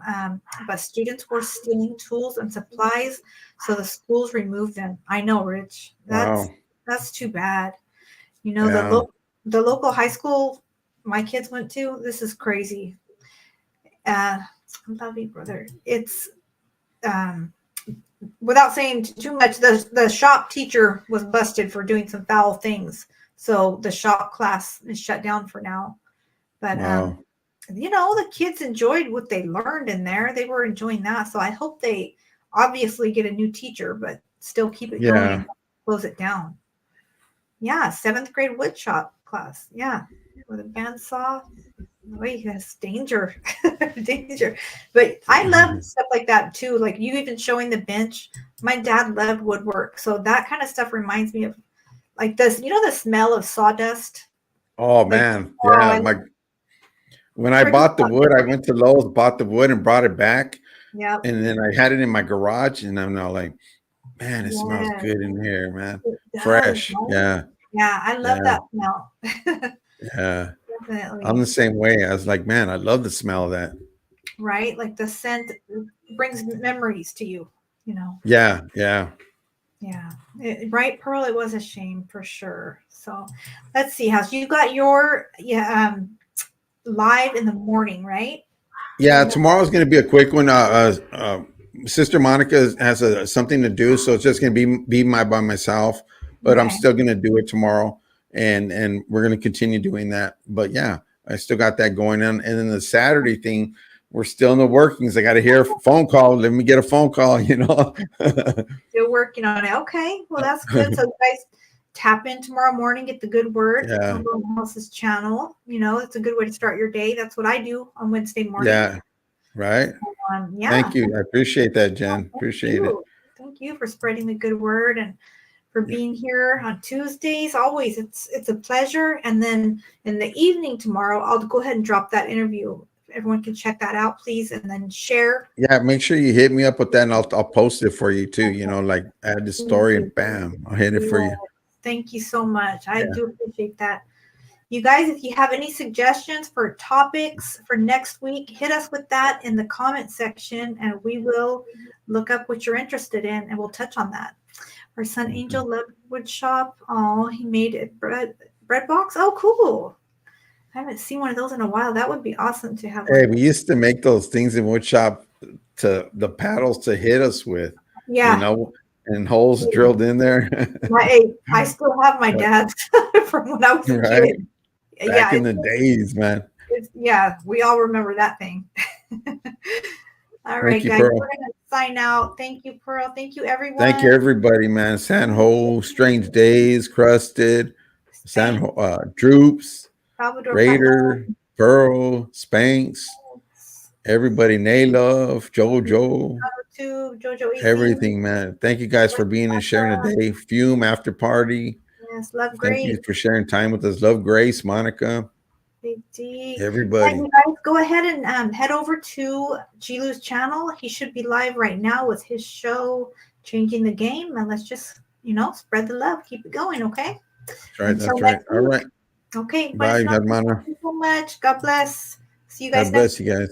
but students were stealing tools and supplies, so the schools removed them. I know, Rich. Wow. That's too bad. You know, Yeah. the local high school my kids went to, this is crazy. I love you, brother. It's um without saying too much, the shop teacher was busted for doing some foul things. So the shop class is shut down for now. But Wow. you know, the kids enjoyed what they learned in there. They were enjoying that. So I hope they obviously get a new teacher, but still keep it going Yeah. and close it down. Yeah, seventh grade wood shop class. Yeah, with a bandsaw. Wait, that's danger, danger. But I love stuff like that too. Like you even showing the bench. My dad loved woodwork, so that kind of stuff reminds me of like this. You know, the smell of sawdust. Oh Like, man. oh, Yeah. I My love when I freaking bought the wood, I sawdust. went to Lowe's, bought the wood and brought it back. Yep. And then I had it in my garage and I'm now like, man, it smells Yes, good in here, man. it does. Fresh. Right? Yeah. Yeah, I love Yeah. that smell. Yeah. I'm Definitely. the same way. I was like, man, I love the smell of that. Right? Like the scent brings memories to you, you know. Yeah. Yeah. Yeah. Right, Pearl, it was a shame for sure. So let's see, House. You got your live in the morning, right? Yeah. You have Tomorrow's going to be a quick one. Sister Monica has something to do. So it's just going to be by myself, but I'm okay. still going to do it tomorrow. And we're going to continue doing that. But yeah, I still got that going on. And then the Saturday thing, we're still in the workings. I got to hear a phone call. Let me get a phone call, you know. Still working on it. Okay. Well, that's good. So you guys tap in tomorrow morning, get the good word Yeah. on the house's channel. You know, it's a good way to start your day. That's what I do on Wednesday morning. Yeah. Right. Yeah. Thank you. I appreciate that, Jen. Thank Appreciate it. you. Thank you for spreading the good word and for being here on Tuesdays. Always, it's a pleasure. And then in the evening tomorrow, I'll go ahead and drop that interview. Everyone can check that out, please, and then share. Yeah, make sure you hit me up with that and I'll post it for you too. You know, like add the Thank story you. and bam, I'll hit it for Yeah. you. Thank you so much. I Yeah. do appreciate that. You guys, if you have any suggestions for topics for next week, hit us with that in the comment section, and we will look up what you're interested in, and we'll touch on that. Our son Angel loved wood shop. Oh, he made a bread box. Oh, cool. I haven't seen one of those in a while. That would be awesome to have. Hey, we used to make those things in wood shop to the paddles to hit us with. Yeah. You know, and holes drilled in there. I still have my dad's from when I was a kid. Back in the days, man. Yeah, we all remember that thing. All right, guys, Pearl. we're gonna sign out. Thank you, Pearl. Thank you, everyone. Thank you, everybody, man. Sanho, Strange Days, Crusted, Sanho, Droops, Salvador Raider, Pearl, Spanx, everybody, Nay Love, Jojo, Jojo, everything, man. Thank you guys for being and sharing the day. Fume after party. Yes, Love Grace. Thank you for sharing time with us. Love Grace, Monica. Everybody. You guys go ahead and head over to Gilu's channel. He should be live right now with his show, Changing the Game. And let's just, spread the love. Keep it going, okay? That's right. That's right. All right. Okay. Bye, Thank you so much. God bless. See you guys God bless you guys.